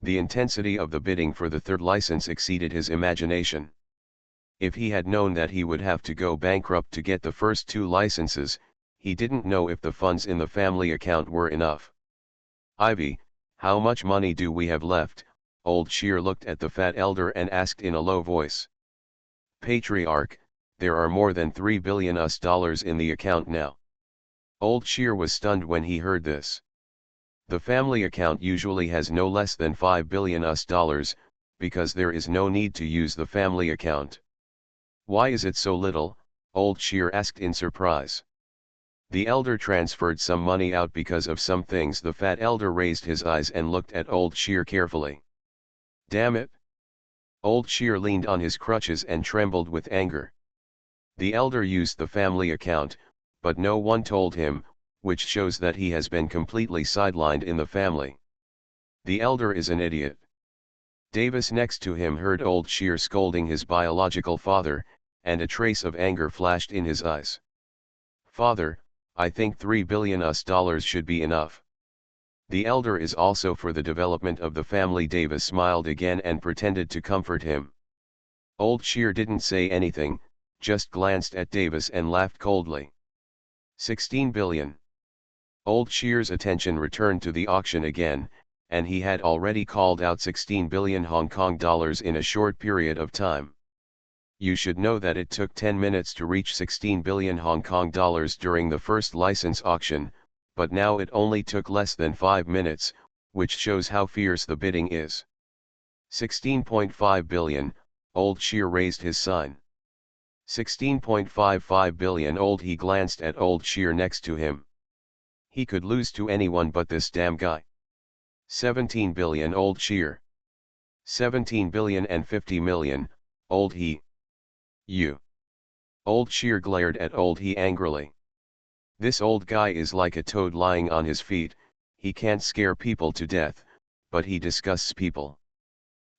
The intensity of the bidding for the third license exceeded his imagination. If he had known that he would have to go bankrupt to get the first 2 licenses, he didn't know if the funds in the family account were enough. Ivy, how much money do we have left? Old Shear looked at the fat elder and asked in a low voice. Patriarch, there are more than $3 billion in the account now. Old Shear was stunned when he heard this. The family account usually has no less than $5 billion, because there is no need to use the family account. Why is it so little? Old Shear asked in surprise. The elder transferred some money out because of some things. The fat elder raised his eyes and looked at Old Shear carefully. Damn it! Old Shear leaned on his crutches and trembled with anger. The elder used the family account, but no one told him, which shows that he has been completely sidelined in the family. The elder is an idiot. Davis next to him heard Old Shear scolding his biological father, and a trace of anger flashed in his eyes. Father, I think $3 billion should be enough. The elder is also for the development of the family. Davis smiled again and pretended to comfort him. Old Shear didn't say anything, just glanced at Davis and laughed coldly. 16 billion. Old Shear's attention returned to the auction again, and he had already called out 16 billion Hong Kong dollars in a short period of time. You should know that it took 10 minutes to reach 16 billion Hong Kong dollars during the first license auction, but now it only took less than 5 minutes, which shows how fierce the bidding is. 16.5 billion, Old Shear raised his sign. 16.55 billion. He glanced at Old Shear next to him. He could lose to anyone but this damn guy. 17 billion. Old Shear. 17 billion and 50 million, Old He. You. Old Shear glared at Old He angrily. This old guy is like a toad lying on his feet. He can't scare people to death, but he disgusts people.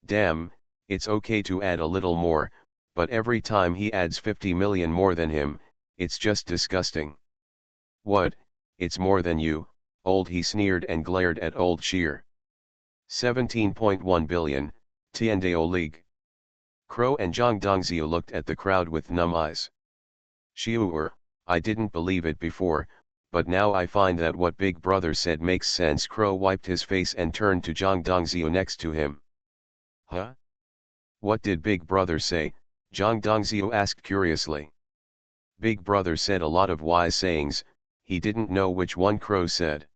Damn, it's okay to add a little more, but every time he adds 50 million more than him, it's just disgusting. What, it's more than you? Old He sneered and glared at Old Shear. 17.1 billion, Tiandao League. Crow and Zhang Dongzhou looked at the crowd with numb eyes. Xiu'er, I didn't believe it before, but now I find that what Big Brother said makes sense. Crow wiped his face and turned to Zhang Dongzhou next to him. Huh? What did Big Brother say? Zhang Dongzhou asked curiously. Big Brother said a lot of wise sayings, he didn't know which one Crow said.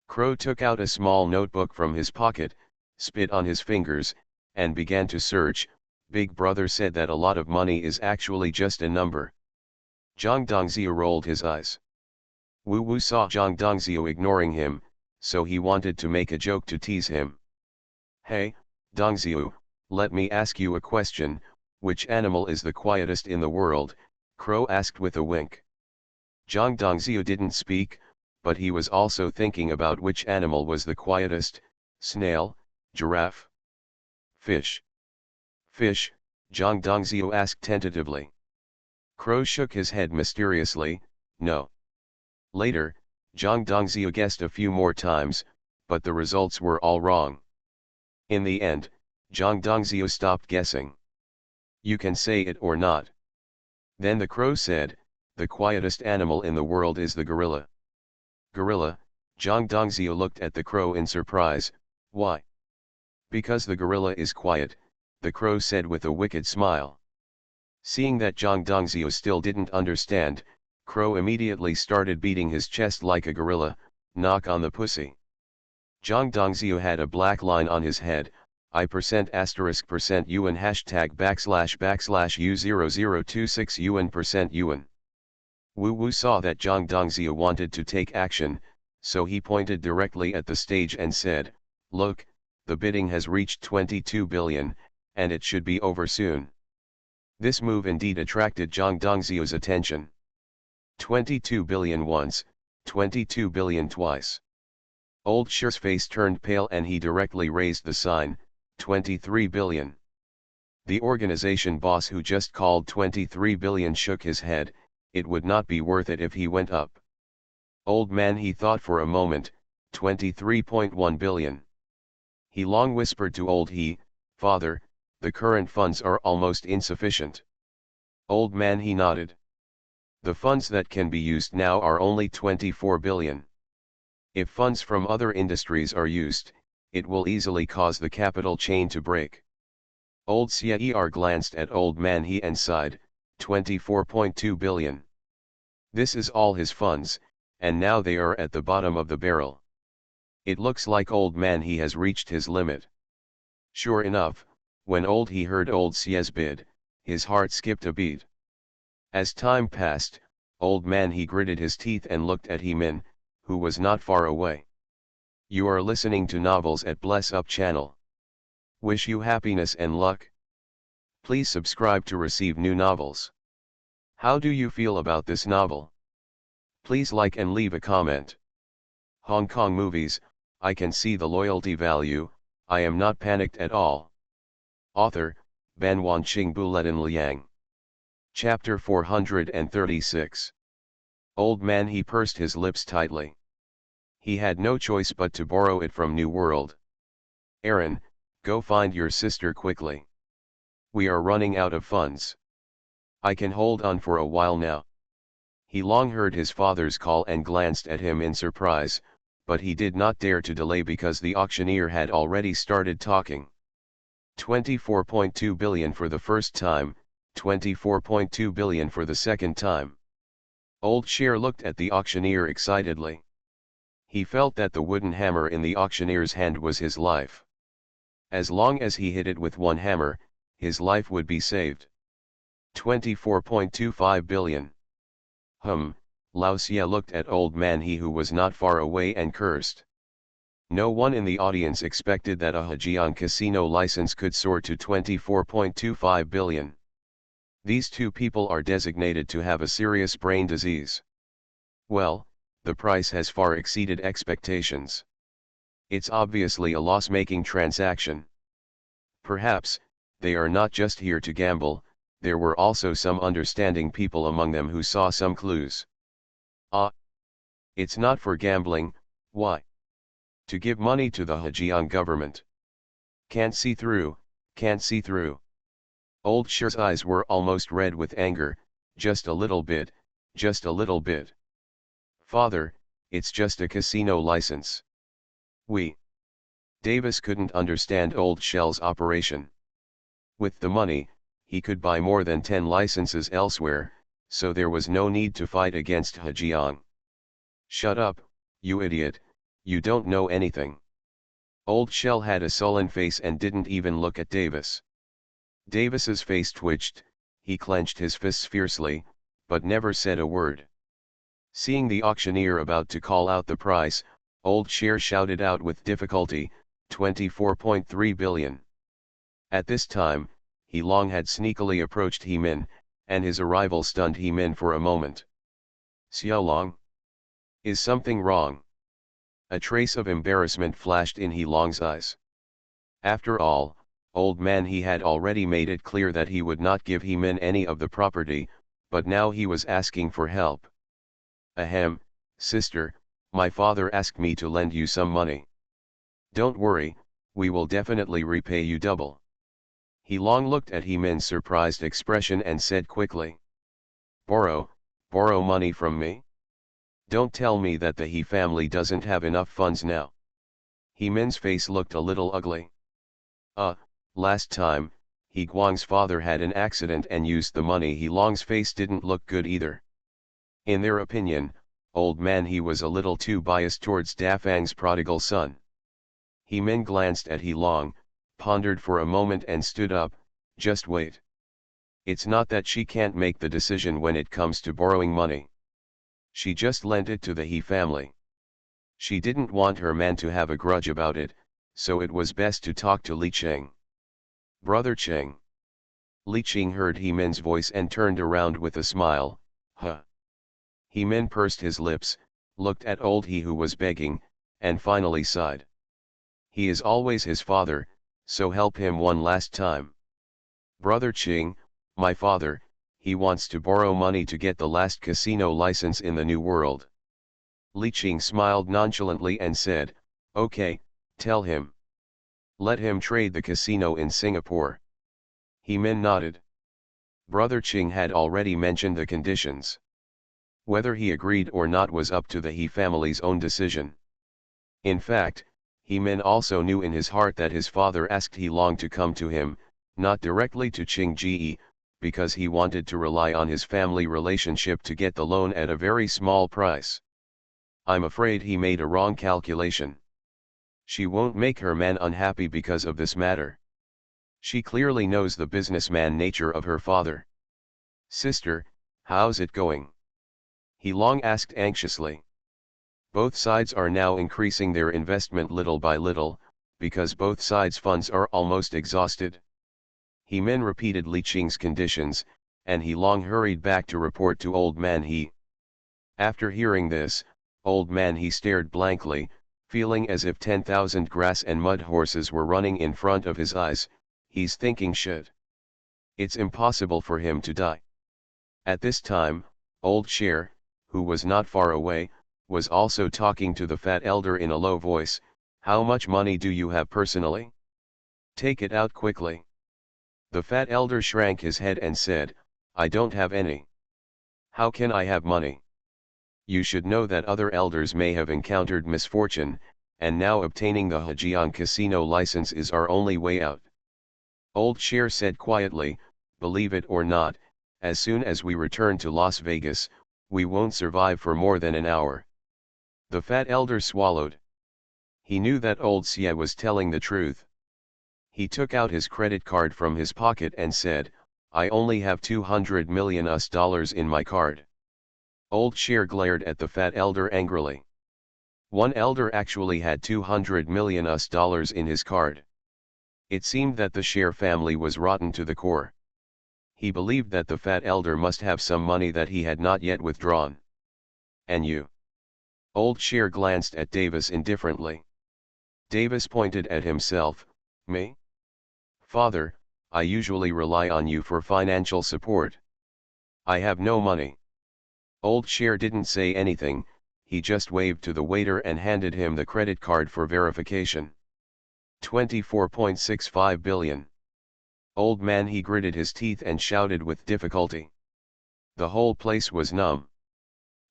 Crow took out a small notebook from his pocket, spit on his fingers, and began to search. Big Brother said that a lot of money is actually just a number. Zhang Dongzhou rolled his eyes. Wu Wu saw Zhang Dongzhou ignoring him, so he wanted to make a joke to tease him. Hey, Dongzhou, let me ask you a question, which animal is the quietest in the world? Crow asked with a wink. Zhang Dongzhou didn't speak, but he was also thinking about which animal was the quietest: snail, giraffe, fish. Fish, Zhang Dongzhou asked tentatively. Crow shook his head mysteriously, no. Later, Zhang Dongzhou guessed a few more times, but the results were all wrong. In the end, Zhang Dongzhou stopped guessing. You can say it or not. Then the crow said, the quietest animal in the world is the gorilla. Gorilla, Zhang Dongzhou looked at the crow in surprise. Why? Because the gorilla is quiet, the crow said with a wicked smile. Seeing that Zhang Dongzhou still didn't understand, Crow immediately started beating his chest like a gorilla, knock on the pussy. Zhang Dongzhou had a black line on his head, I%*%UN #//U0026UN%UN. Wu Wu saw that Zhang Dongzhou wanted to take action, so he pointed directly at the stage and said, look, the bidding has reached 22 billion, and it should be over soon. This move indeed attracted Zhang Dongzhou's attention. 22 billion once, 22 billion twice. Old Shear's face turned pale and he directly raised the sign, 23 billion. The organization boss who just called 23 billion shook his head. It would not be worth it if he went up. Old man, he thought for a moment, 23.1 billion. He long whispered to Old He, Father, the current funds are almost insufficient. Old man, he nodded. The funds that can be used now are only 24 billion. If funds from other industries are used, it will easily cause the capital chain to break. Old Sier glanced at old man he and sighed, 24.2 billion. This is all his funds, and now they are at the bottom of the barrel. It looks like old man he has reached his limit. Sure enough, when old he heard old Sier's bid, his heart skipped a beat. As time passed, old man he gritted his teeth and looked at He-min, who was not far away. You are listening to Novels at Bless Up channel. Wish you happiness and luck. Please subscribe to receive new novels. How do you feel about this novel? Please like and leave a comment. Hong Kong movies, I can see the loyalty value, I am not panicked at all. Author, Ban Wanqing Buletin Liang. Chapter 436. Old man he pursed his lips tightly. He had no choice but to borrow it from New World. Aaron, go find your sister quickly. We are running out of funds. I can hold on for a while now. He long heard his father's call and glanced at him in surprise, but he did not dare to delay because the auctioneer had already started talking. 24.2 billion for the first time, 24.2 billion for the second time. Old Cher looked at the auctioneer excitedly. He felt that the wooden hammer in the auctioneer's hand was his life. As long as he hit it with one hammer, his life would be saved. 24.25 billion. Lao Xia looked at old man he who was not far away and cursed. No one in the audience expected that a Hejian casino license could soar to 24.25 billion. These two people are designated to have a serious brain disease. Well, the price has far exceeded expectations. It's obviously a loss-making transaction. Perhaps, they are not just here to gamble, there were also some understanding people among them who saw some clues. Ah! It's not for gambling, why? To give money to the Hejian government. Can't see through, can't see through. Old Cher's eyes were almost red with anger, just a little bit, just a little bit. Father, it's just a casino license. Davis couldn't understand old Shell's operation. With the money, he could buy more than 10 licenses elsewhere, so there was no need to fight against Hejian. Shut up, you idiot, you don't know anything. Old Shell had a sullen face and didn't even look at Davis. Davis's face twitched, he clenched his fists fiercely, but never said a word. Seeing the auctioneer about to call out the price, old Cher shouted out with difficulty, 24.3 billion. At this time, He Long had sneakily approached He-min, and his arrival stunned He-min for a moment. Xiao Long? Is something wrong? A trace of embarrassment flashed in He Long's eyes. After all, old man he had already made it clear that he would not give He-min any of the property, but now he was asking for help. Ahem, sister, my father asked me to lend you some money. Don't worry, we will definitely repay you double. He Long looked at He-min's surprised expression and said quickly. Borrow money from me? Don't tell me that the He family doesn't have enough funds now. He-min's face looked a little ugly. Last time, He Guang's father had an accident and used the money. He Long's face didn't look good either. In their opinion, old man he was a little too biased towards Da Fang's prodigal son. He-min glanced at He Long, pondered for a moment and stood up. Just wait. It's not that she can't make the decision when it comes to borrowing money. She just lent it to the He family. She didn't want her man to have a grudge about it, so it was best to talk to Li Cheng. Brother Cheng. Li Cheng heard He-min's voice and turned around with a smile. Huh. He-min pursed his lips, looked at old He who was begging, and finally sighed. He is always his father, so help him one last time. Brother Cheng, my father, he wants to borrow money to get the last casino license in the New World. Li Cheng smiled nonchalantly and said, okay, tell him. Let him trade the casino in Singapore. He-min nodded. Brother Qing had already mentioned the conditions. Whether he agreed or not was up to the He family's own decision. In fact, He Min also knew in his heart that his father asked He Long to come to him, not directly to Qing Ji, because he wanted to rely on his family relationship to get the loan at a very small price. I'm afraid he made a wrong calculation. She won't make her man unhappy because of this matter. She clearly knows the businessman nature of her father. Sister, how's it going? He Long asked anxiously. Both sides are now increasing their investment little by little, because both sides' funds are almost exhausted. He Min repeated Li Qing's conditions, and He Long hurried back to report to Old Man He. After hearing this, Old Man He stared blankly, feeling as if 10,000 grass and mud horses were running in front of his eyes. He's thinking shit. It's impossible for him to die. At this time, Old Cher, who was not far away, was also talking to the fat elder in a low voice. How much money do you have personally? Take it out quickly. The fat elder shrank his head and said, I don't have any. How can I have money? You should know that other elders may have encountered misfortune, and now obtaining the Hejiang casino license is our only way out. Old Cher said quietly, believe it or not, as soon as we return to Las Vegas, we won't survive for more than an hour. The fat elder swallowed. He knew that old Xie was telling the truth. He took out his credit card from his pocket and said, I only have $200 million in my card. Old Cher glared at the fat elder angrily. One elder actually had $200 million in his card. It seemed that the Cher family was rotten to the core. He believed that the fat elder must have some money that he had not yet withdrawn. And you? Old Cher glanced at Davis indifferently. Davis pointed at himself. Me? Father, I usually rely on you for financial support. I have no money. Old Cher didn't say anything, he just waved to the waiter and handed him the credit card for verification. 24.65 billion. Old Man He gritted his teeth and shouted with difficulty. The whole place was numb.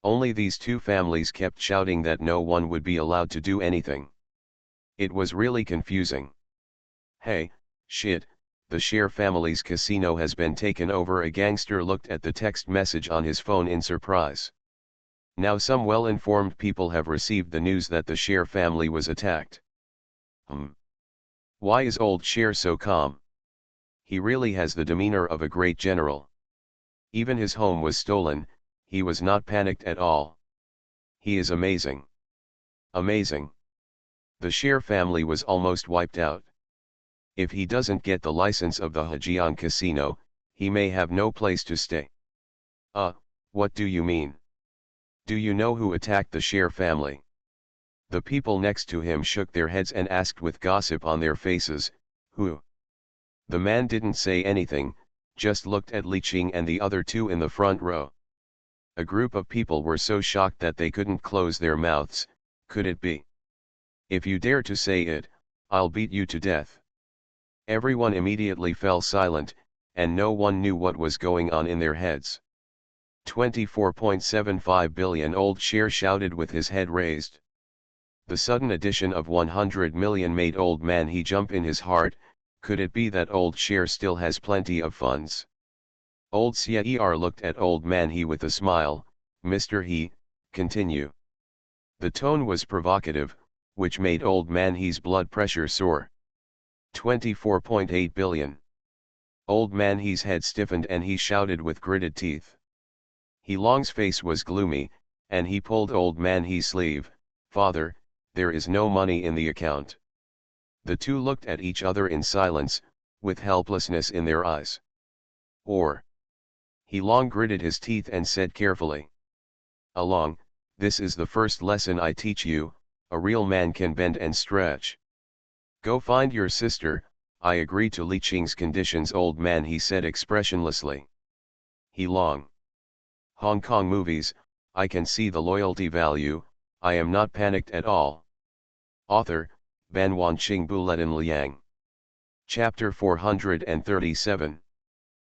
Only these two families kept shouting that no one would be allowed to do anything. It was really confusing. Hey, shit, the Cher family's casino has been taken over. A gangster looked at the text message on his phone in surprise. Now some well-informed people have received the news that the Cher family was attacked. Why is old Cher so calm? He really has the demeanor of a great general. Even his home was stolen, he was not panicked at all. He is amazing. Amazing. The Cher family was almost wiped out. If he doesn't get the license of the Hejiang casino, he may have no place to stay. What do you mean? Do you know who attacked the Cher family? The people next to him shook their heads and asked with gossip on their faces, who? The man didn't say anything, just looked at Li Qing and the other two in the front row. A group of people were so shocked that they couldn't close their mouths. Could it be? If you dare to say it, I'll beat you to death. Everyone immediately fell silent, and no one knew what was going on in their heads. 24.75 billion, Old Cher shouted with his head raised. The sudden addition of 100 million made Old Man He jump in his heart. Could it be that Old Cher still has plenty of funds? Old Cher looked at Old Man He with a smile. Mr. He, continue. The tone was provocative, which made Old Man He's blood pressure soar. 24.8 billion. Old Man He's head stiffened and he shouted with gritted teeth. He Long's face was gloomy, and he pulled Old Man He's sleeve. Father, there is no money in the account. The two looked at each other in silence, with helplessness in their eyes. Or. He Long gritted his teeth and said carefully. Along, this is the first lesson I teach you, a real man can bend and stretch. Go find your sister. I agree to Li Qing's conditions. Old Man He said expressionlessly. He Long. Hong Kong movies, I can see the loyalty value, I am not panicked at all. Author, Ban Wanqing Buletin Liang. Chapter 437.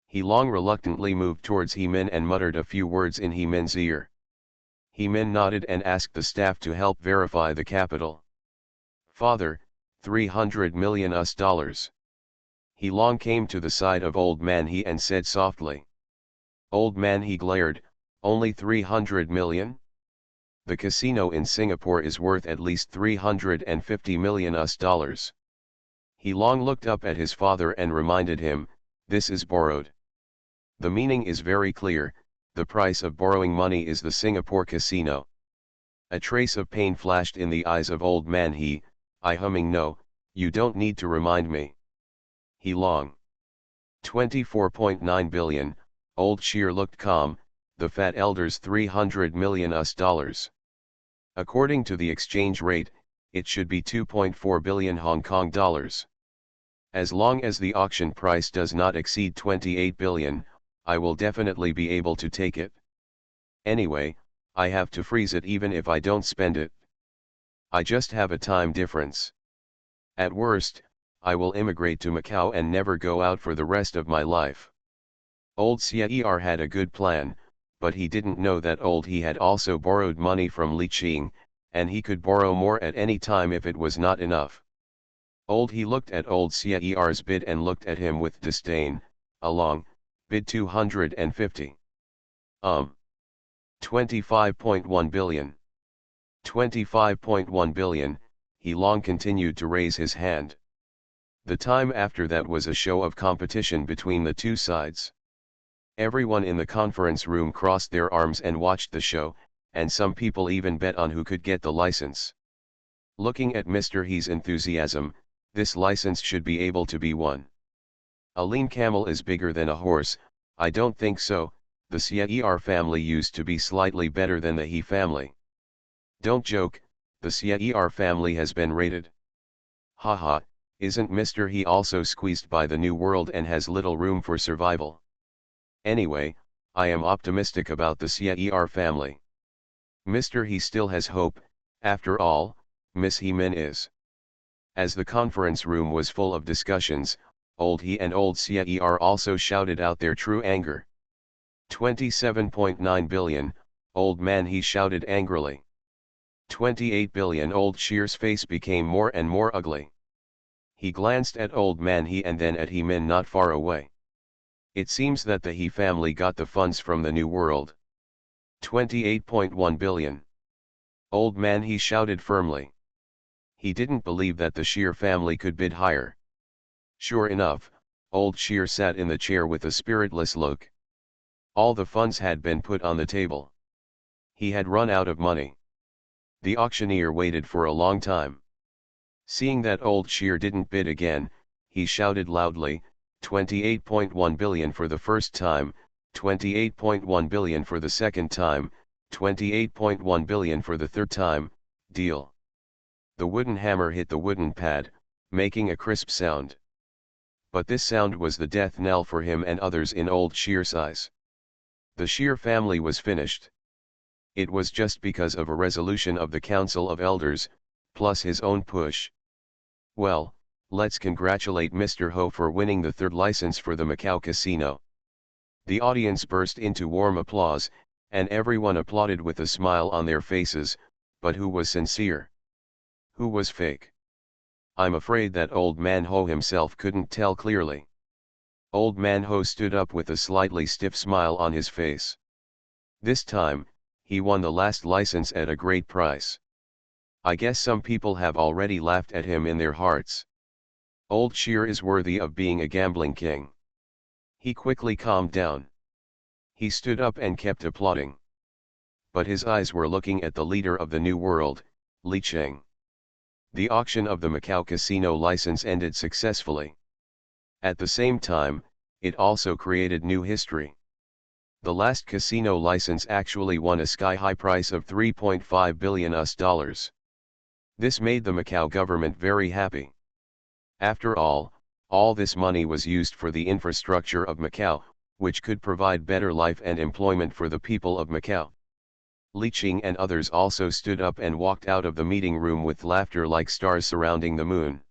He Long reluctantly moved towards He-min and muttered a few words in He-min's ear. He-min nodded and asked the staff to help verify the capital. "Father, 300 million US dollars. He Long came to the side of Old Man He and said softly. Old Man He glared, "Only 300 million? The casino in Singapore is worth at least 350 million US dollars. He Long looked up at his father and reminded him, "This is borrowed." The meaning is very clear, the price of borrowing money is the Singapore casino. A trace of pain flashed in the eyes of Old Man He, I humming no, you don't need to remind me. He Long. 24.9 billion, Old Shear looked calm, the fat elder's 300 million US dollars. According to the exchange rate, it should be 2.4 billion Hong Kong dollars. As long as the auction price does not exceed 28 billion, I will definitely be able to take it. Anyway, I have to freeze it even if I don't spend it. I just have a time difference. At worst, I will immigrate to Macau and never go out for the rest of my life. Old Sier had a good plan, but he didn't know that Old He had also borrowed money from Li Qing, and he could borrow more at any time if it was not enough. Old He looked at Old Sier's bid and looked at him with disdain. Along, bid 250. 25.1 billion. 25.1 billion, He Long continued to raise his hand. The time after that was a show of competition between the two sides. Everyone in the conference room crossed their arms and watched the show, and some people even bet on who could get the license. Looking at Mr. He's enthusiasm, this license should be able to be won. A lean camel is bigger than a horse, I don't think so, the Sier family used to be slightly better than the He family. Don't joke, the Sier family has been raided. Haha, isn't Mr. He also squeezed by the new world and has little room for survival? Anyway, I am optimistic about the Sier family. Mr. He still has hope, after all, Miss He-min is. As the conference room was full of discussions, Old He and Old Sier also shouted out their true anger. 27.9 billion, Old Man He shouted angrily. 28 billion. Old Shear's face became more and more ugly. He glanced at Old Man He and then at He-min not far away. It seems that the He family got the funds from the New World. 28.1 billion. Old Man He shouted firmly. He didn't believe that the Shear family could bid higher. Sure enough, Old Shear sat in the chair with a spiritless look. All the funds had been put on the table. He had run out of money. The auctioneer waited for a long time. Seeing that Old Shear didn't bid again, he shouted loudly, 28.1 billion for the first time, 28.1 billion for the second time, 28.1 billion for the third time, deal. The wooden hammer hit the wooden pad, making a crisp sound. But this sound was the death knell for him and others in Old Shear's eyes. The Shear family was finished. It was just because of a resolution of the Council of Elders, plus his own push. Well, let's congratulate Mr. Ho for winning the third license for the Macau casino. The audience burst into warm applause, and everyone applauded with a smile on their faces, but who was sincere? Who was fake? I'm afraid that Old Man Ho himself couldn't tell clearly. Old Man Ho stood up with a slightly stiff smile on his face. This time, he won the last license at a great price. I guess some people have already laughed at him in their hearts. Old Shear is worthy of being a gambling king. He quickly calmed down. He stood up and kept applauding. But his eyes were looking at the leader of the New World, Li Qing. The auction of the Macau casino license ended successfully. At the same time, it also created new history. The last casino license actually won a sky-high price of 3.5 billion US dollars. This made the Macau government very happy. After all this money was used for the infrastructure of Macau, which could provide better life and employment for the people of Macau. Li Qing and others also stood up and walked out of the meeting room with laughter like stars surrounding the moon.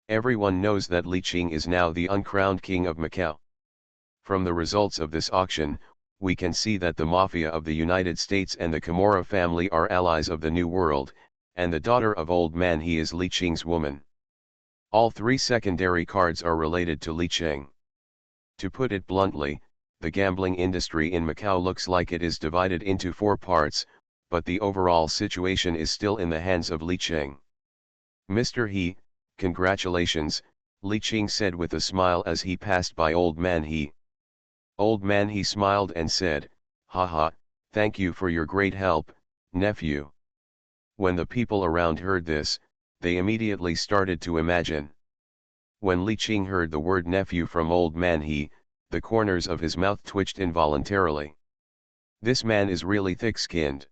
Everyone knows that Li Qing is now the uncrowned king of Macau. From the results of this auction, we can see that the Mafia of the United States and the Kimura family are allies of the New World, and the daughter of Old Man He is Li Qing's woman. All three secondary cards are related to Li Qing. To put it bluntly, the gambling industry in Macau looks like it is divided into four parts, but the overall situation is still in the hands of Li Qing. Mr. He, congratulations, Li Qing said with a smile as he passed by Old Man He. Old Man He smiled and said, "Haha, thank you for your great help, nephew." When the people around heard this, they immediately started to imagine. When Li Qing heard the word nephew from Old Man He, the corners of his mouth twitched involuntarily. This man is really thick-skinned.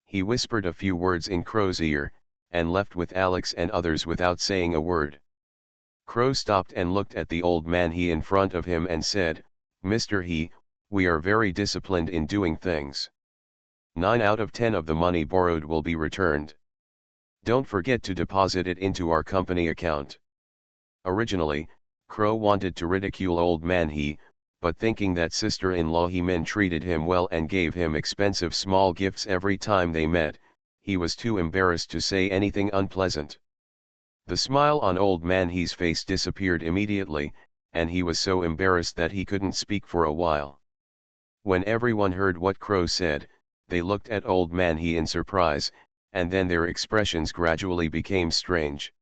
He whispered a few words in Crow's ear, and left with Alex and others without saying a word. Crow stopped and looked at the Old Man He in front of him and said, "Mr. He, we are very disciplined in doing things. 9 out of 10 of the money borrowed will be returned. Don't forget to deposit it into our company account." Originally, Crow wanted to ridicule Old Man He, but thinking that sister-in-law He Min treated him well and gave him expensive small gifts every time they met, he was too embarrassed to say anything unpleasant. The smile on Old Man He's face disappeared immediately, and he was so embarrassed that he couldn't speak for a while. When everyone heard what Crow said, they looked at Old Man He in surprise, and then their expressions gradually became strange.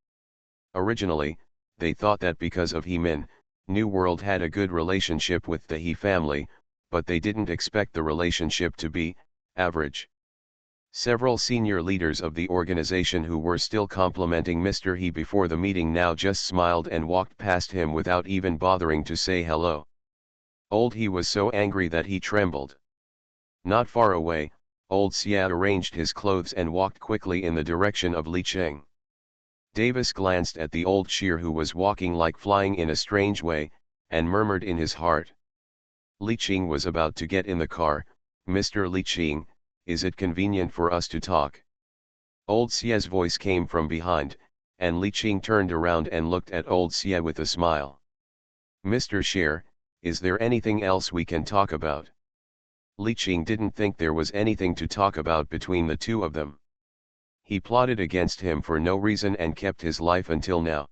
Originally, they thought that because of He Min, New World had a good relationship with the He family, but they didn't expect the relationship to be average. Several senior leaders of the organization who were still complimenting Mr. He before the meeting now just smiled and walked past him without even bothering to say hello. Old He was so angry that he trembled. Not far away, Old Xia arranged his clothes and walked quickly in the direction of Li Qing. Davis glanced at the old shear who was walking like flying in a strange way, and murmured in his heart. Li Qing was about to get in the car. "Mr. Li Qing, is it convenient for us to talk?" Old Xia's voice came from behind, and Li Qing turned around and looked at Old Xia with a smile. "Mr. Shear, is there anything else we can talk about?" Li Qing didn't think there was anything to talk about between the two of them. He plotted against him for no reason and kept his life until now.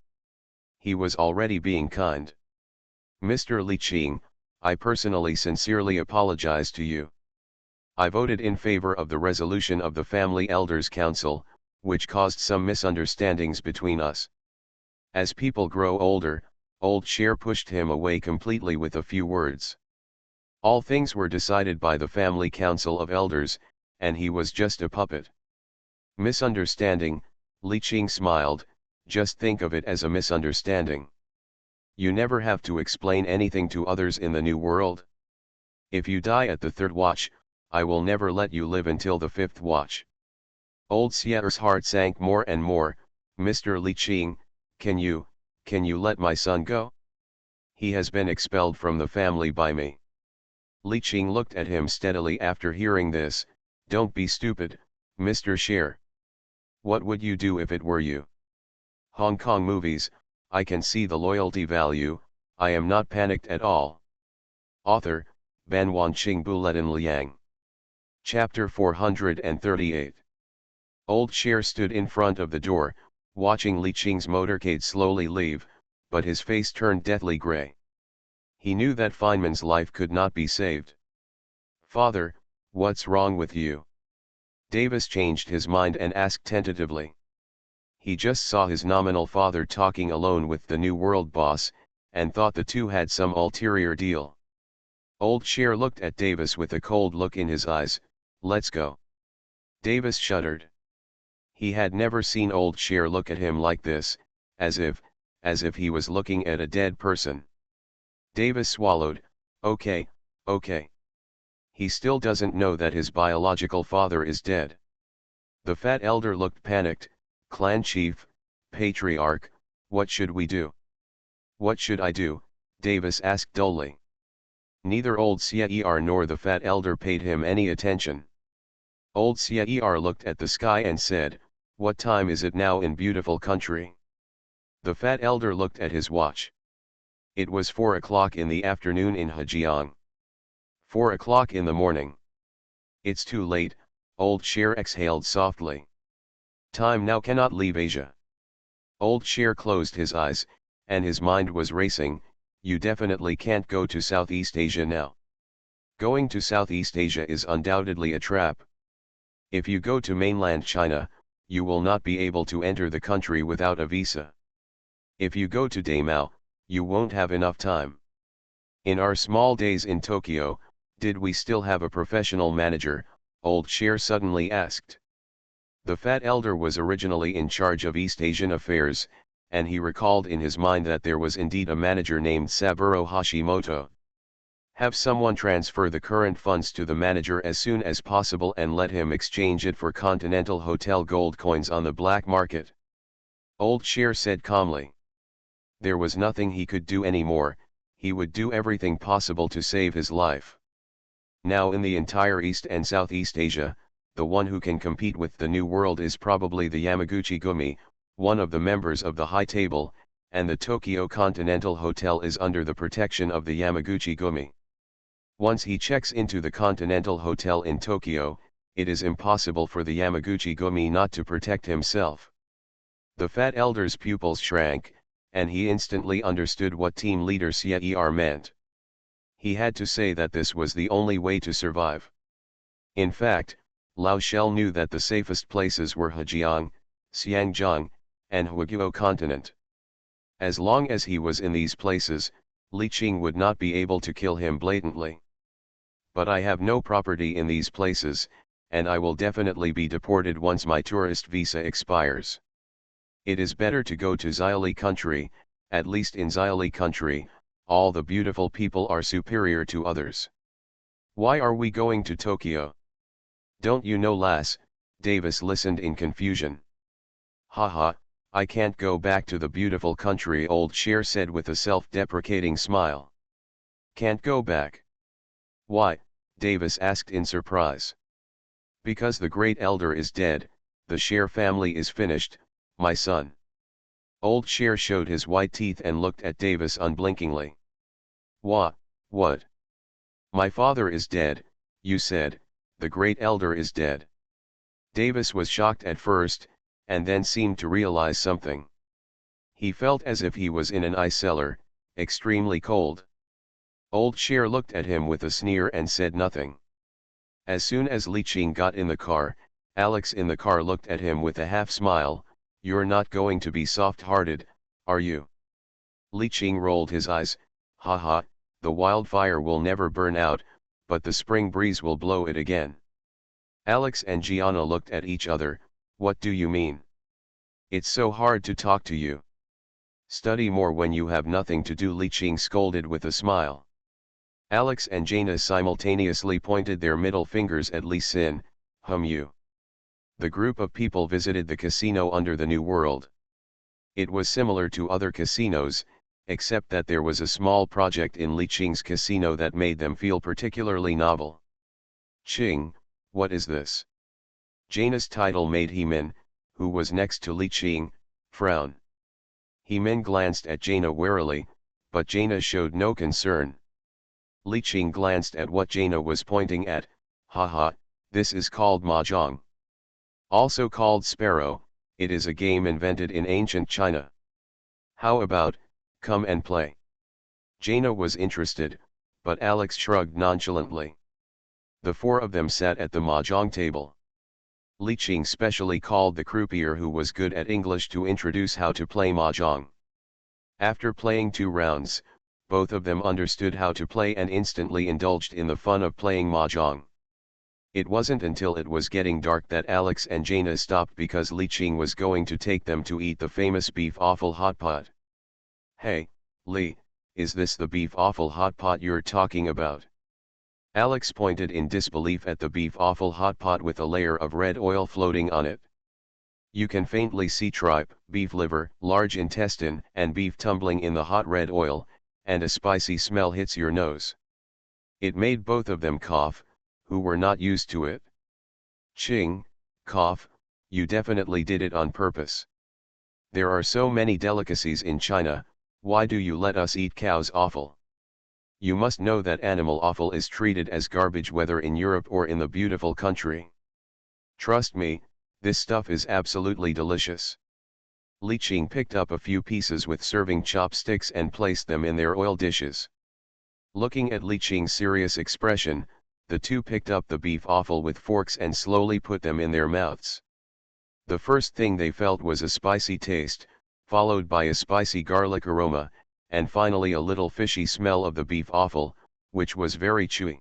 He was already being kind. "Mr. Li Qing, I personally sincerely apologize to you. I voted in favor of the resolution of the Family Elders Council, which caused some misunderstandings between us." As people grow older, Old Shear pushed him away completely with a few words. All things were decided by the Family Council of Elders, and he was just a puppet. "Misunderstanding," Li Qing smiled, "just think of it as a misunderstanding. You never have to explain anything to others in the New World. If you die at the 3rd watch, I will never let you live until the 5th watch." Old Xia's heart sank more and more. "Mr. Li Qing, can you let my son go? He has been expelled from the family by me." Li Qing looked at him steadily after hearing this. "Don't be stupid, Mr. Shear. What would you do if it were you? Hong Kong movies, I can see the loyalty value, I am not panicked at all." Author, Ban Wanqing Bulletin Liang. Chapter 438. Old Shear stood in front of the door, watching Li Qing's motorcade slowly leave, but his face turned deathly gray. He knew that Feynman's life could not be saved. "Father, what's wrong with you?" Davis changed his mind and asked tentatively. He just saw his nominal father talking alone with the New World boss, and thought the two had some ulterior deal. Old Shear looked at Davis with a cold look in his eyes. "Let's go." Davis shuddered. He had never seen Old Shear look at him like this, as if he was looking at a dead person. Davis swallowed. Okay. He still doesn't know that his biological father is dead. The fat elder looked panicked. "Clan chief, patriarch, what should we do?" "What should I do?" Davis asked dully. Neither Old Xia nor the fat elder paid him any attention. Old Xia looked at the sky and said, "What time is it now in beautiful country?" The fat elder looked at his watch. It was 4 o'clock in the afternoon in Hejiang. 4 o'clock in the morning. It's too late, Old Sher exhaled softly. Time now cannot leave Asia. Old Sher closed his eyes, and his mind was racing. You definitely can't go to Southeast Asia now. Going to Southeast Asia is undoubtedly a trap. If you go to mainland China, you will not be able to enter the country without a visa. If you go to Daimao, you won't have enough time. In our small days in Tokyo, did we still have a professional manager? Old Sher suddenly asked. The fat elder was originally in charge of East Asian affairs, and he recalled in his mind that there was indeed a manager named Saburo Hashimoto. Have someone transfer the current funds to the manager as soon as possible and let him exchange it for Continental Hotel gold coins on the black market. Old Sher said calmly. There was nothing he could do anymore. He would do everything possible to save his life. Now in the entire East and Southeast Asia, the one who can compete with the New World is probably the Yamaguchi Gumi, one of the members of the High Table, and the Tokyo Continental Hotel is under the protection of the Yamaguchi Gumi. Once he checks into the Continental Hotel in Tokyo, it is impossible for the Yamaguchi Gumi not to protect himself. The fat elder's pupils shrank, and he instantly understood what team leader Xie meant. He had to say that this was the only way to survive. In fact, Lao Shel knew that the safest places were Hejiang, Xiangjiang, and Huiguo continent. As long as he was in these places, Li Qing would not be able to kill him blatantly. But I have no property in these places, and I will definitely be deported once my tourist visa expires. It is better to go to Xiaoli country. At least in Xiaoli country, all the beautiful people are superior to others. Why are we going to Tokyo? Don't you know, lass? Davis listened in confusion. Haha, I can't go back to the beautiful country, Old Sher said with a self-deprecating smile. Can't go back? Why? Davis asked in surprise. Because the great elder is dead, the Sher family is finished, my son. Old Sher showed his white teeth and looked at Davis unblinkingly. What? My father is dead, you said, the great elder is dead. Davis was shocked at first, and then seemed to realize something. He felt as if he was in an ice cellar, extremely cold. Old Sher looked at him with a sneer and said nothing. As soon as Li Qing got in the car, Alex in the car looked at him with a half-smile. You're not going to be soft-hearted, are you? Li Qing rolled his eyes. Haha, the wildfire will never burn out, but the spring breeze will blow it again. Alex and Gianna looked at each other. What do you mean? It's so hard to talk to you. Study more when you have nothing to do, Li Qing scolded with a smile. Alex and Jaina simultaneously pointed their middle fingers at Li Xin. You. The group of people visited the casino under the New World. It was similar to other casinos, except that there was a small project in Li Qing's casino that made them feel particularly novel. Qing, what is this? Jaina's title made Hemin, who was next to Li Qing, frown. Hemin glanced at Jaina warily, but Jaina showed no concern. Li Qing glanced at what Jaina was pointing at. Haha, this is called mahjong. Also called sparrow, it is a game invented in ancient China. How about, come and play? Jaina was interested, but Alex shrugged nonchalantly. The four of them sat at the mahjong table. Li Qing specially called the croupier who was good at English to introduce how to play mahjong. After playing 2 rounds, both of them understood how to play and instantly indulged in the fun of playing mahjong. It wasn't until it was getting dark that Alex and Jaina stopped because Li Qing was going to take them to eat the famous beef offal hot pot. Hey, Li, is this the beef offal hot pot you're talking about? Alex pointed in disbelief at the beef offal hot pot with a layer of red oil floating on it. You can faintly see tripe, beef liver, large intestine, and beef tumbling in the hot red oil, and a spicy smell hits your nose. It made both of them cough, who were not used to it. Qing, cough, you definitely did it on purpose. There are so many delicacies in China, Why do you let us eat cows' offal? You must know that animal offal is treated as garbage whether in Europe or in the beautiful country. Trust me, this stuff is absolutely delicious. Li Qing picked up a few pieces with serving chopsticks and placed them in their oil dishes. Looking at Li Qing's serious expression, the two picked up the beef offal with forks and slowly put them in their mouths. The first thing they felt was a spicy taste, followed by a spicy garlic aroma, and finally a little fishy smell of the beef offal, which was very chewy,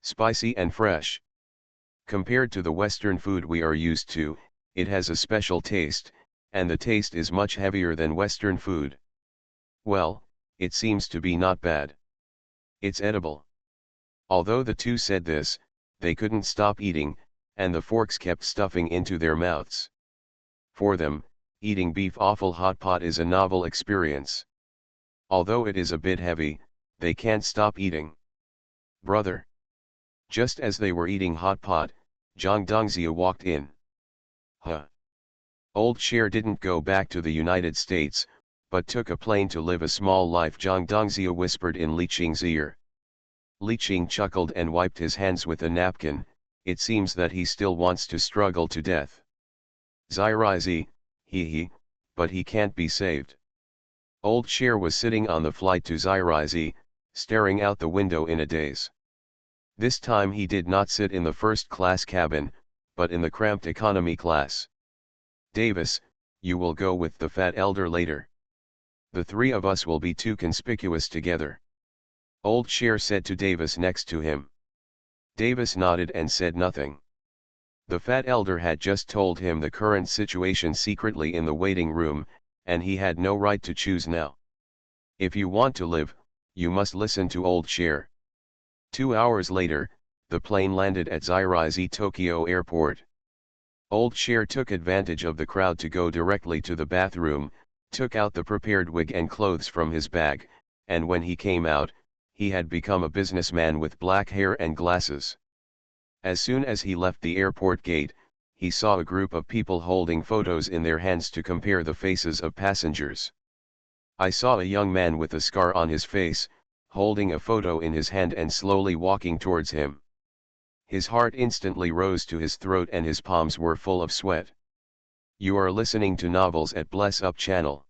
spicy and fresh. Compared to the Western food we are used to, it has a special taste, and the taste is much heavier than Western food. Well, it seems to be not bad. It's edible. Although the two said this, they couldn't stop eating, and the forks kept stuffing into their mouths. For them, eating beef offal hot pot is a novel experience. Although it is a bit heavy, they can't stop eating. Brother. Just as they were eating hot pot, Zhang Dongzia walked in. Huh. Old Cher didn't go back to the United States, but took a plane to live a small life, Zhang Dongzia whispered in Li Qing's ear. Li Qing chuckled and wiped his hands with a napkin. It seems that he still wants to struggle to death. Zirizi, he, but he can't be saved. Old Cher was sitting on the flight to Zirizi, staring out the window in a daze. This time he did not sit in the first-class cabin, but in the cramped economy class. Davis, you will go with the fat elder later. The three of us will be too conspicuous together. Old Cher said to Davis next to him. Davis nodded and said nothing. The fat elder had just told him the current situation secretly in the waiting room, and he had no right to choose now. If you want to live, you must listen to Old Cher. 2 hours later, the plane landed at Zirizi Tokyo Airport. Old Cher took advantage of the crowd to go directly to the bathroom, took out the prepared wig and clothes from his bag, and when he came out, he had become a businessman with black hair and glasses. As soon as he left the airport gate, he saw a group of people holding photos in their hands to compare the faces of passengers. I saw a young man with a scar on his face, holding a photo in his hand and slowly walking towards him. His heart instantly rose to his throat and his palms were full of sweat. You are listening to Novels at Bless Up channel.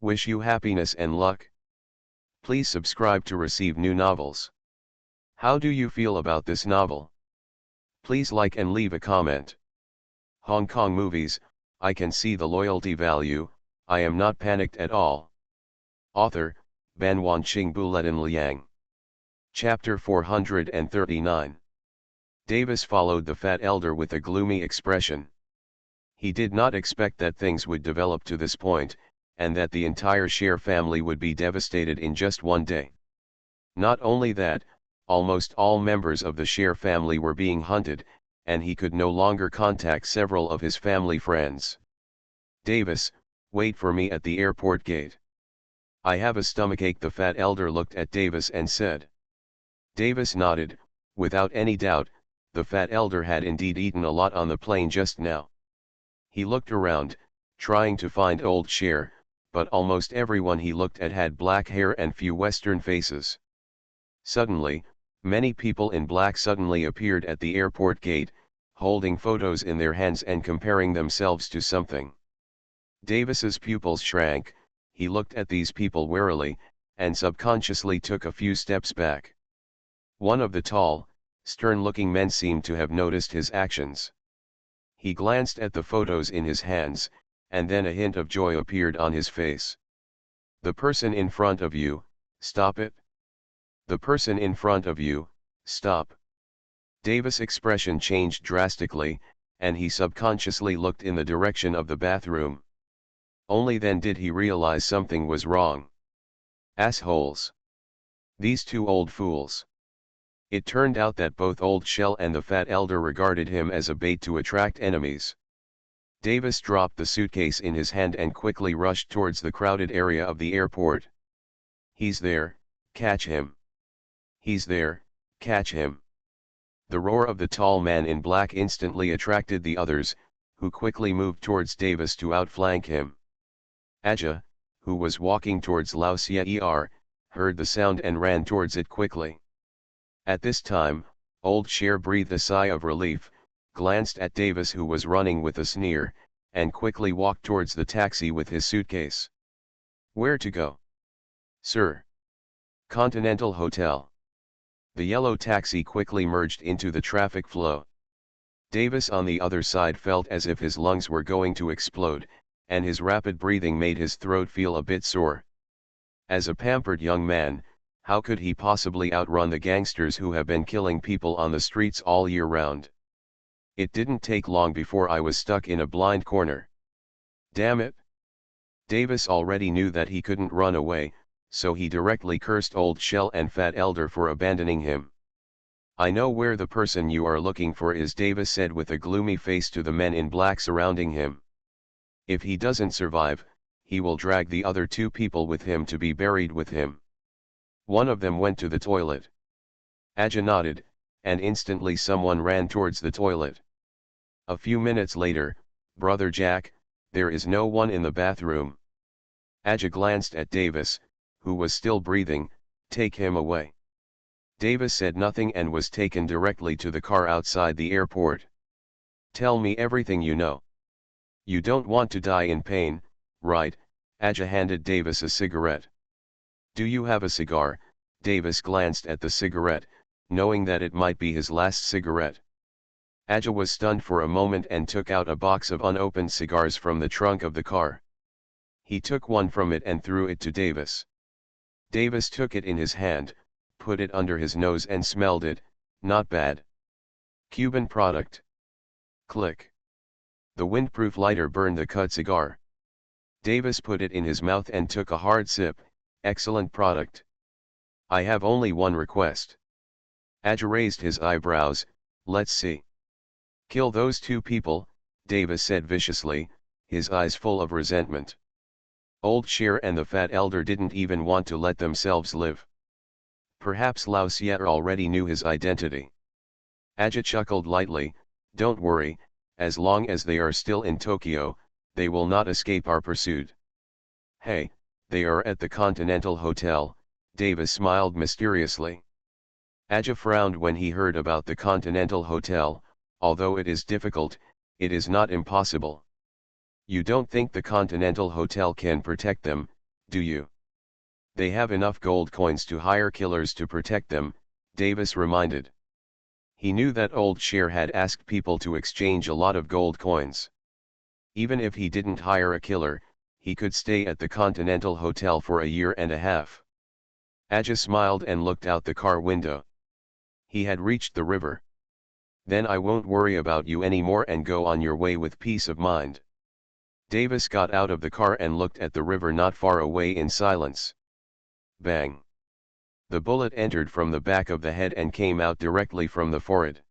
Wish you happiness and luck. Please subscribe to receive new novels. How do you feel about this novel? Please like and leave a comment. Hong Kong movies, I can see the loyalty value, I am not panicked at all. Author, Ban Wanqing Buletin Liang. Chapter 439. Davis followed the fat elder with a gloomy expression. He did not expect that things would develop to this point, and that the entire Cher family would be devastated in just one day. Not only that, almost all members of the Cher family were being hunted, and he could no longer contact several of his family friends. Davis, wait for me at the airport gate. I have a stomachache. The fat elder looked at Davis and said. Davis nodded. Without any doubt, the fat elder had indeed eaten a lot on the plane just now. He looked around, trying to find Old Cher, but almost everyone he looked at had black hair and few Western faces. Suddenly, many people in black suddenly appeared at the airport gate, holding photos in their hands and comparing themselves to something. Davis's pupils shrank. He looked at these people warily, and subconsciously took a few steps back. One of the tall, stern-looking men seemed to have noticed his actions. He glanced at the photos in his hands, and then a hint of joy appeared on his face. The person in front of you, stop it. The person in front of you, stop. Davis' expression changed drastically, and he subconsciously looked in the direction of the bathroom. Only then did he realize something was wrong. Assholes. These two old fools. It turned out that both Old Shell and the fat elder regarded him as a bait to attract enemies. Davis dropped the suitcase in his hand and quickly rushed towards the crowded area of the airport. He's there, catch him. He's there, catch him. The roar of the tall man in black instantly attracted the others, who quickly moved towards Davis to outflank him. Aja, who was walking towards Lao Xie, heard the sound and ran towards it quickly. At this time, Old Cher breathed a sigh of relief, glanced at Davis who was running with a sneer, and quickly walked towards the taxi with his suitcase. Where to go? Sir. Continental Hotel. The yellow taxi quickly merged into the traffic flow. Davis on the other side felt as if his lungs were going to explode, and his rapid breathing made his throat feel a bit sore. As a pampered young man, how could he possibly outrun the gangsters who have been killing people on the streets all year round? It didn't take long before I was stuck in a blind corner. Damn it! Davis already knew that he couldn't run away, so he directly cursed Old Shell and Fat Elder for abandoning him. I know where the person you are looking for is, Davis said with a gloomy face to the men in black surrounding him. If he doesn't survive, he will drag the other 2 people with him to be buried with him. One of them went to the toilet. Aja nodded, and instantly someone ran towards the toilet. A few minutes later, Brother Jack, there is no one in the bathroom. Aja glanced at Davis, who was still breathing. Take him away. Davis said nothing and was taken directly to the car outside the airport. Tell me everything you know. You don't want to die in pain, right? Aja handed Davis a cigarette. Do you have a cigar? Davis glanced at the cigarette, knowing that it might be his last cigarette. Aja was stunned for a moment and took out a box of unopened cigars from the trunk of the car. He took one from it and threw it to Davis. Davis took it in his hand, put it under his nose and smelled it. Not bad. Cuban product. Click. The windproof lighter burned the cut cigar. Davis put it in his mouth and took a hard sip. Excellent product. I have only one request. Aja raised his eyebrows. Let's see. Kill those 2 people, Davis said viciously, his eyes full of resentment. Old Cher and the Fat Elder didn't even want to let themselves live. Perhaps Lao Xie already knew his identity. Aja chuckled lightly. Don't worry, as long as they are still in Tokyo, they will not escape our pursuit. Hey, they are at the Continental Hotel, Davis smiled mysteriously. Aja frowned when he heard about the Continental Hotel. Although it is difficult, it is not impossible. You don't think the Continental Hotel can protect them, do you? They have enough gold coins to hire killers to protect them, Davis reminded. He knew that Old Cher had asked people to exchange a lot of gold coins. Even if he didn't hire a killer, he could stay at the Continental Hotel for a year and a half. Aja smiled and looked out the car window. He had reached the river. Then I won't worry about you anymore and go on your way with peace of mind. Davis got out of the car and looked at the river not far away in silence. Bang! The bullet entered from the back of the head and came out directly from the forehead.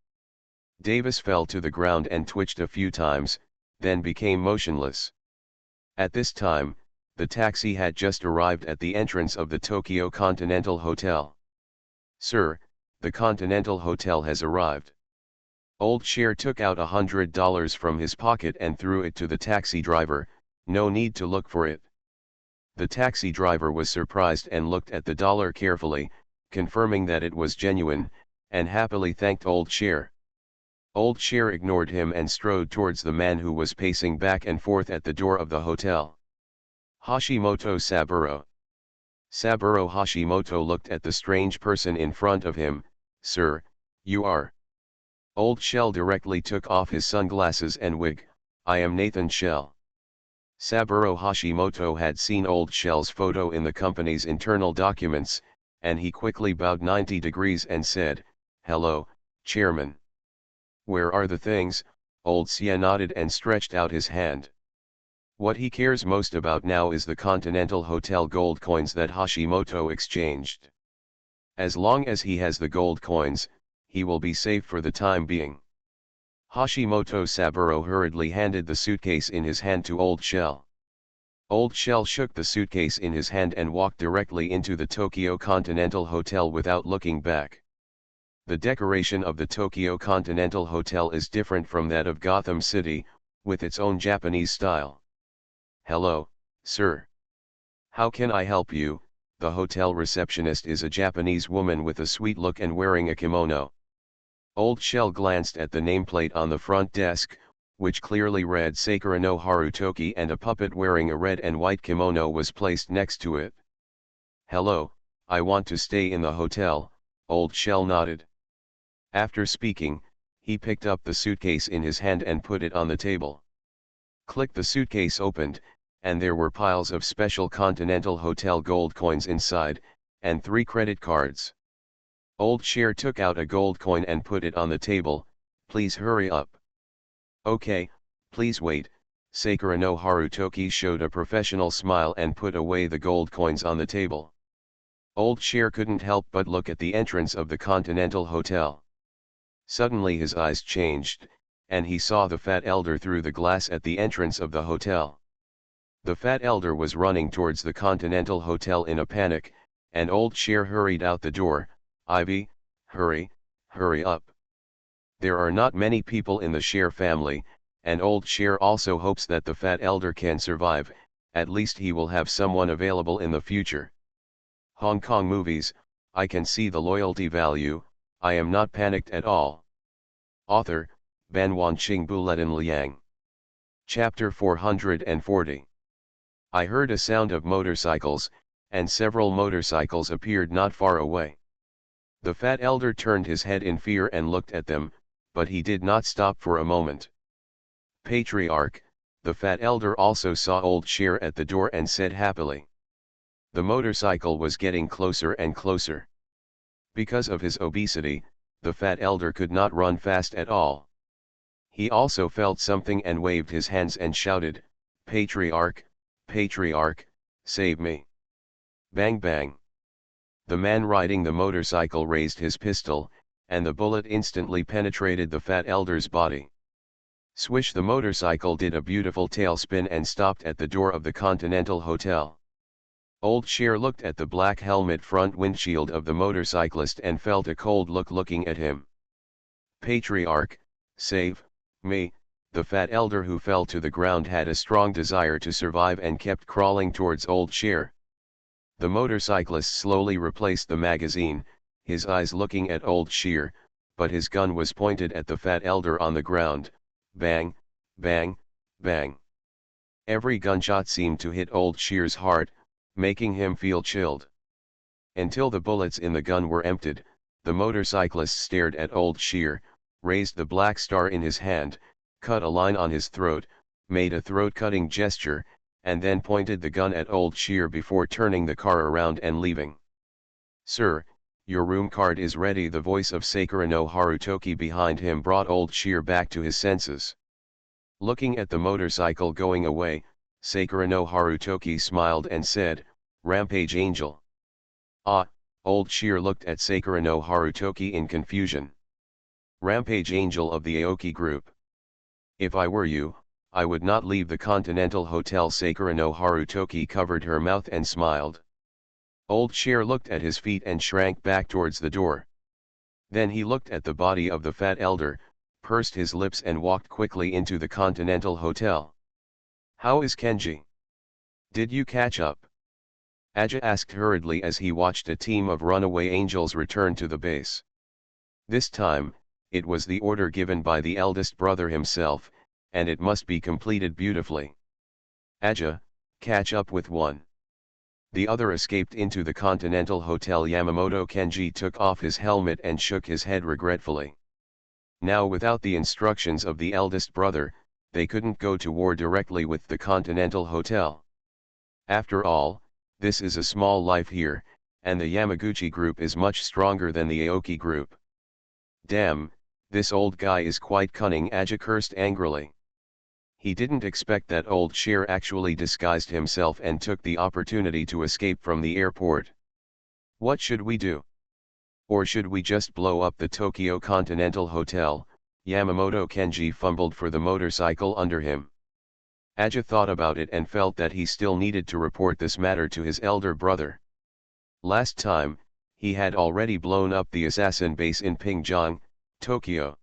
Davis fell to the ground and twitched a few times, then became motionless. At this time, the taxi had just arrived at the entrance of the Tokyo Continental Hotel. Sir, the Continental Hotel has arrived. Old Cher took out $100 from his pocket and threw it to the taxi driver. No need to look for it. The taxi driver was surprised and looked at the dollar carefully, confirming that it was genuine, and happily thanked Old Cher. Old Cher ignored him and strode towards the man who was pacing back and forth at the door of the hotel. Hashimoto Saburo. Saburo Hashimoto looked at the strange person in front of him. Sir, you are. Old Shell directly took off his sunglasses and wig. I am Nathan Shell. Saburo Hashimoto had seen Old Shell's photo in the company's internal documents, and he quickly bowed 90 degrees and said, Hello, Chairman. Where are the things? Old Sia nodded and stretched out his hand. What he cares most about now is the Continental Hotel gold coins that Hashimoto exchanged. As long as he has the gold coins, he will be safe for the time being. Hashimoto Saburo hurriedly handed the suitcase in his hand to Old Shell. Old Shell shook the suitcase in his hand and walked directly into the Tokyo Continental Hotel without looking back. The decoration of the Tokyo Continental Hotel is different from that of Gotham City, with its own Japanese style. Hello, sir. How can I help you? The hotel receptionist is a Japanese woman with a sweet look and wearing a kimono. Old Shell glanced at the nameplate on the front desk, which clearly read Sakura no Harutoki, and a puppet wearing a red and white kimono was placed next to it. Hello, I want to stay in the hotel, Old Shell nodded. After speaking, he picked up the suitcase in his hand and put it on the table. Click. The suitcase opened, and there were piles of special Continental Hotel gold coins inside, and 3 credit cards. Old Cher took out a gold coin and put it on the table. Please hurry up. Okay, please wait. Sakura no Harutoki showed a professional smile and put away the gold coins on the table. Old Cher couldn't help but look at the entrance of the Continental Hotel. Suddenly his eyes changed, and he saw the fat elder through the glass at the entrance of the hotel. The fat elder was running towards the Continental Hotel in a panic, and Old Cher hurried out the door. Ivy, hurry, hurry up. There are not many people in the Cher family, and Old Cher also hopes that the fat elder can survive. At least he will have someone available in the future. Hong Kong movies, I can see the loyalty value. I am not panicked at all. Author, Ban Wanqing Buletin Liang. Chapter 440. I heard a sound of motorcycles, and several motorcycles appeared not far away. The fat elder turned his head in fear and looked at them, but he did not stop for a moment. Patriarch, the fat elder also saw Old Cher at the door and said happily. The motorcycle was getting closer and closer. Because of his obesity, the fat elder could not run fast at all. He also felt something and waved his hands and shouted, Patriarch, Patriarch, save me. Bang bang. The man riding the motorcycle raised his pistol, and the bullet instantly penetrated the fat elder's body. Swish! The motorcycle did a beautiful tailspin and stopped at the door of the Continental Hotel. Old Cher looked at the black helmet front windshield of the motorcyclist and felt a cold look looking at him. Patriarch, save me. The fat elder who fell to the ground had a strong desire to survive and kept crawling towards Old Cher. The motorcyclist slowly replaced the magazine, his eyes looking at Old Cher, but his gun was pointed at the fat elder on the ground. Bang, bang, bang. Every gunshot seemed to hit Old Cher's heart, making him feel chilled. Until the bullets in the gun were emptied, the motorcyclist stared at Old Cher, raised the black star in his hand, cut a line on his throat, made a throat-cutting gesture, and then pointed the gun at Old Cher before turning the car around and leaving. Sir, your room card is ready. The voice of Sakura no Harutoki behind him brought Old Cher back to his senses. Looking at the motorcycle going away, Sakura no Harutoki smiled and said, Rampage Angel. Ah, Old Cher looked at Sakura no Harutoki in confusion. Rampage Angel of the Aoki group. If I were you, I would not leave the Continental Hotel. Sakura no Harutoki covered her mouth and smiled. Old Cher looked at his feet and shrank back towards the door. Then he looked at the body of the fat elder, pursed his lips and walked quickly into the Continental Hotel. How is Kenji? Did you catch up? Aja asked hurriedly as he watched a team of runaway angels return to the base. This time, it was the order given by the eldest brother himself, and it must be completed beautifully. Aja, catch up with one. The other escaped into the Continental Hotel. Yamamoto Kenji took off his helmet and shook his head regretfully. Now, without the instructions of the eldest brother, they couldn't go to war directly with the Continental Hotel. After all, this is a small life here, and the Yamaguchi group is much stronger than the Aoki group. Damn, this old guy is quite cunning, Aja cursed angrily. He didn't expect that Old Cher actually disguised himself and took the opportunity to escape from the airport. What should we do? Or should we just blow up the Tokyo Continental Hotel? Yamamoto Kenji fumbled for the motorcycle under him. Aja thought about it and felt that he still needed to report this matter to his elder brother. Last time, he had already blown up the assassin base in Pingjiang, Tokyo.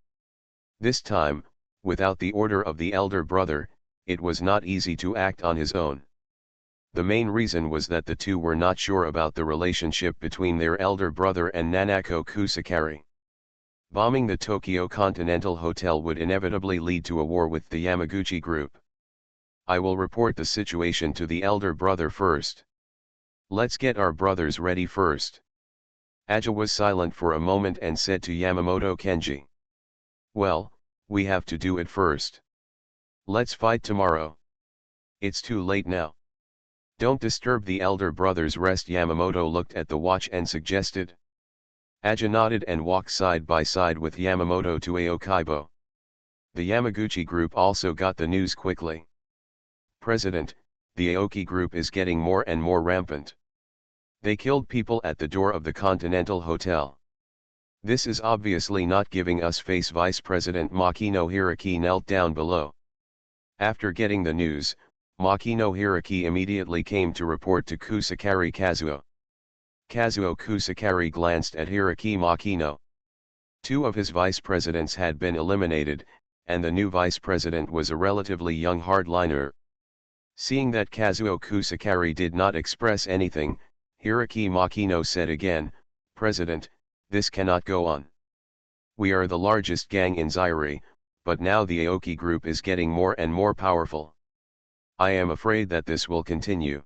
This time, without the order of the elder brother, it was not easy to act on his own. The main reason was that the two were not sure about the relationship between their elder brother and Nanako Kusakari. Bombing the Tokyo Continental Hotel would inevitably lead to a war with the Yamaguchi group. I will report the situation to the elder brother first. Let's get our brothers ready first. Aja was silent for a moment and said to Yamamoto Kenji. Well, we have to do it first. Let's fight tomorrow. It's too late now. Don't disturb the elder brother's rest. Yamamoto looked at the watch and suggested. Aja nodded and walked side by side with Yamamoto to Aokaibo. The Yamaguchi group also got the news quickly. President, the Aoki group is getting more and more rampant. They killed people at the door of the Continental Hotel. This is obviously not giving us face. Vice President Makino Hiraki knelt down below. After getting the news, Makino Hiraki immediately came to report to Kusakari Kazuo. Kazuo Kusakari glanced at Hiraki Makino. Two of his vice presidents had been eliminated, and the new vice president was a relatively young hardliner. Seeing that Kazuo Kusakari did not express anything, Hiraki Makino said again, President, this cannot go on. We are the largest gang in Zaire, but now the Aoki group is getting more and more powerful. I am afraid that this will continue.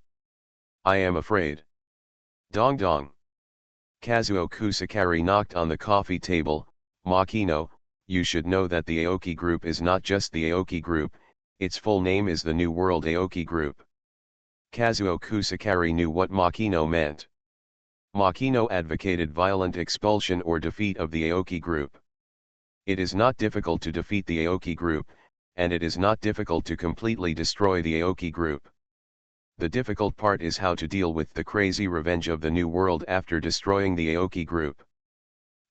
I am afraid. Dong dong. Kazuo Kusakari knocked on the coffee table. Makino, you should know that the Aoki group is not just the Aoki group, its full name is the New World Aoki Group. Kazuo Kusakari knew what Makino meant. Makino advocated violent expulsion or defeat of the Aoki group. It is not difficult to defeat the Aoki group, and it is not difficult to completely destroy the Aoki group. The difficult part is how to deal with the crazy revenge of the New World after destroying the Aoki group.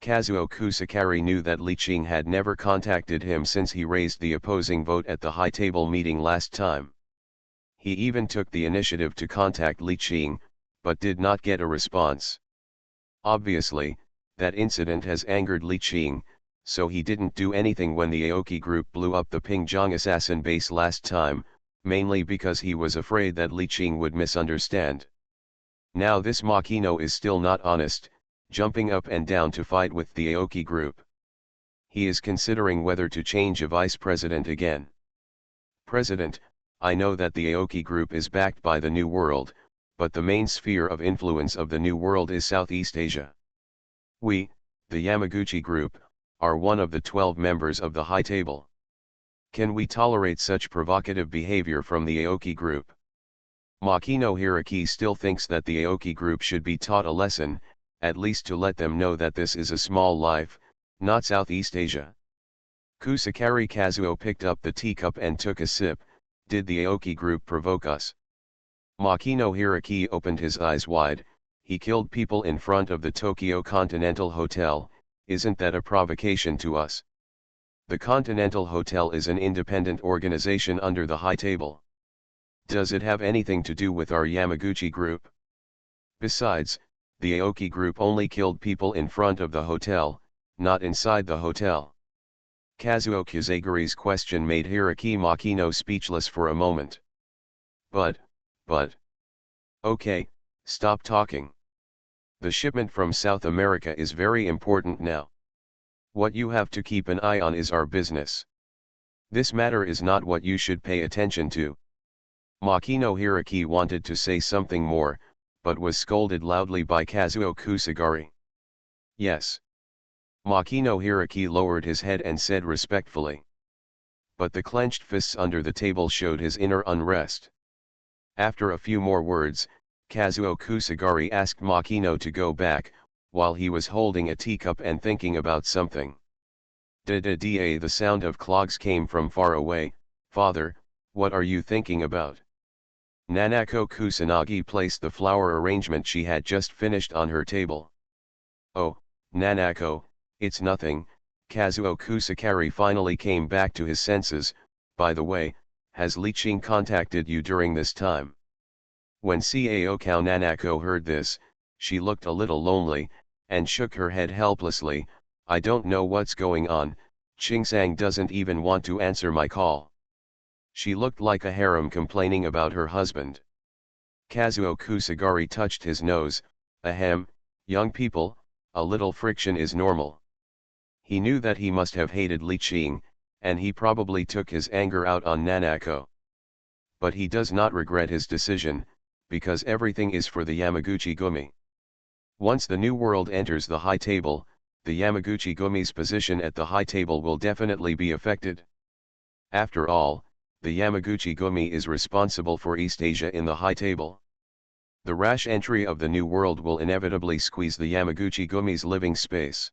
Kazuo Kusakari knew that Li Qing had never contacted him since he raised the opposing vote at the high table meeting last time. He even took the initiative to contact Li Qing, but did not get a response. Obviously, that incident has angered Li Qing, so he didn't do anything when the Aoki group blew up the Pingjiang assassin base last time, mainly because he was afraid that Li Qing would misunderstand. Now this Makino is still not honest, jumping up and down to fight with the Aoki group. He is considering whether to change a vice president again. President, I know that the Aoki group is backed by the New World, but the main sphere of influence of the New World is Southeast Asia. We, the Yamaguchi group, are one of the 12 members of the high table. Can we tolerate such provocative behavior from the Aoki group? Makino Hiraki still thinks that the Aoki group should be taught a lesson, at least to let them know that this is a small life, not Southeast Asia. Kusakari Kazuo picked up the teacup and took a sip. Did the Aoki group provoke us? Makino Hiraki opened his eyes wide. He killed people in front of the Tokyo Continental Hotel. Isn't that a provocation to us? The Continental Hotel is an independent organization under the high table. Does it have anything to do with our Yamaguchi group? Besides, the Aoki group only killed people in front of the hotel, not inside the hotel. Kazuo Kusagari's question made Hiraki Makino speechless for a moment. But. Okay, stop talking. The shipment from South America is very important now. What you have to keep an eye on is our business. This matter is not what you should pay attention to. Makino Hiraki wanted to say something more, but was scolded loudly by Kazuo Kusagari. Yes. Makino Hiraki lowered his head and said respectfully. But the clenched fists under the table showed his inner unrest. After a few more words, Kazuo Kusagari asked Makino to go back, while he was holding a teacup and thinking about something. Da-da-da, the sound of clogs came from far away. Father, what are you thinking about? Nanako Kusanagi placed the flower arrangement she had just finished on her table. Oh, Nanako, it's nothing. Kazuo Kusakari finally came back to his senses. By the way, has Li Qing contacted you during this time? When Cao Nanako heard this, she looked a little lonely, and shook her head helplessly. I don't know what's going on, Qingsang doesn't even want to answer my call. She looked like a harem complaining about her husband. Kazuo Kusagari touched his nose. Ahem, young people, a little friction is normal. He knew that he must have hated Li Qing, and he probably took his anger out on Nanako. But he does not regret his decision, because everything is for the Yamaguchi Gumi. Once the new world enters the high table, the Yamaguchi Gumi's position at the high table will definitely be affected. After all, the Yamaguchi Gumi is responsible for East Asia in the high table. The rash entry of the new world will inevitably squeeze the Yamaguchi Gumi's living space.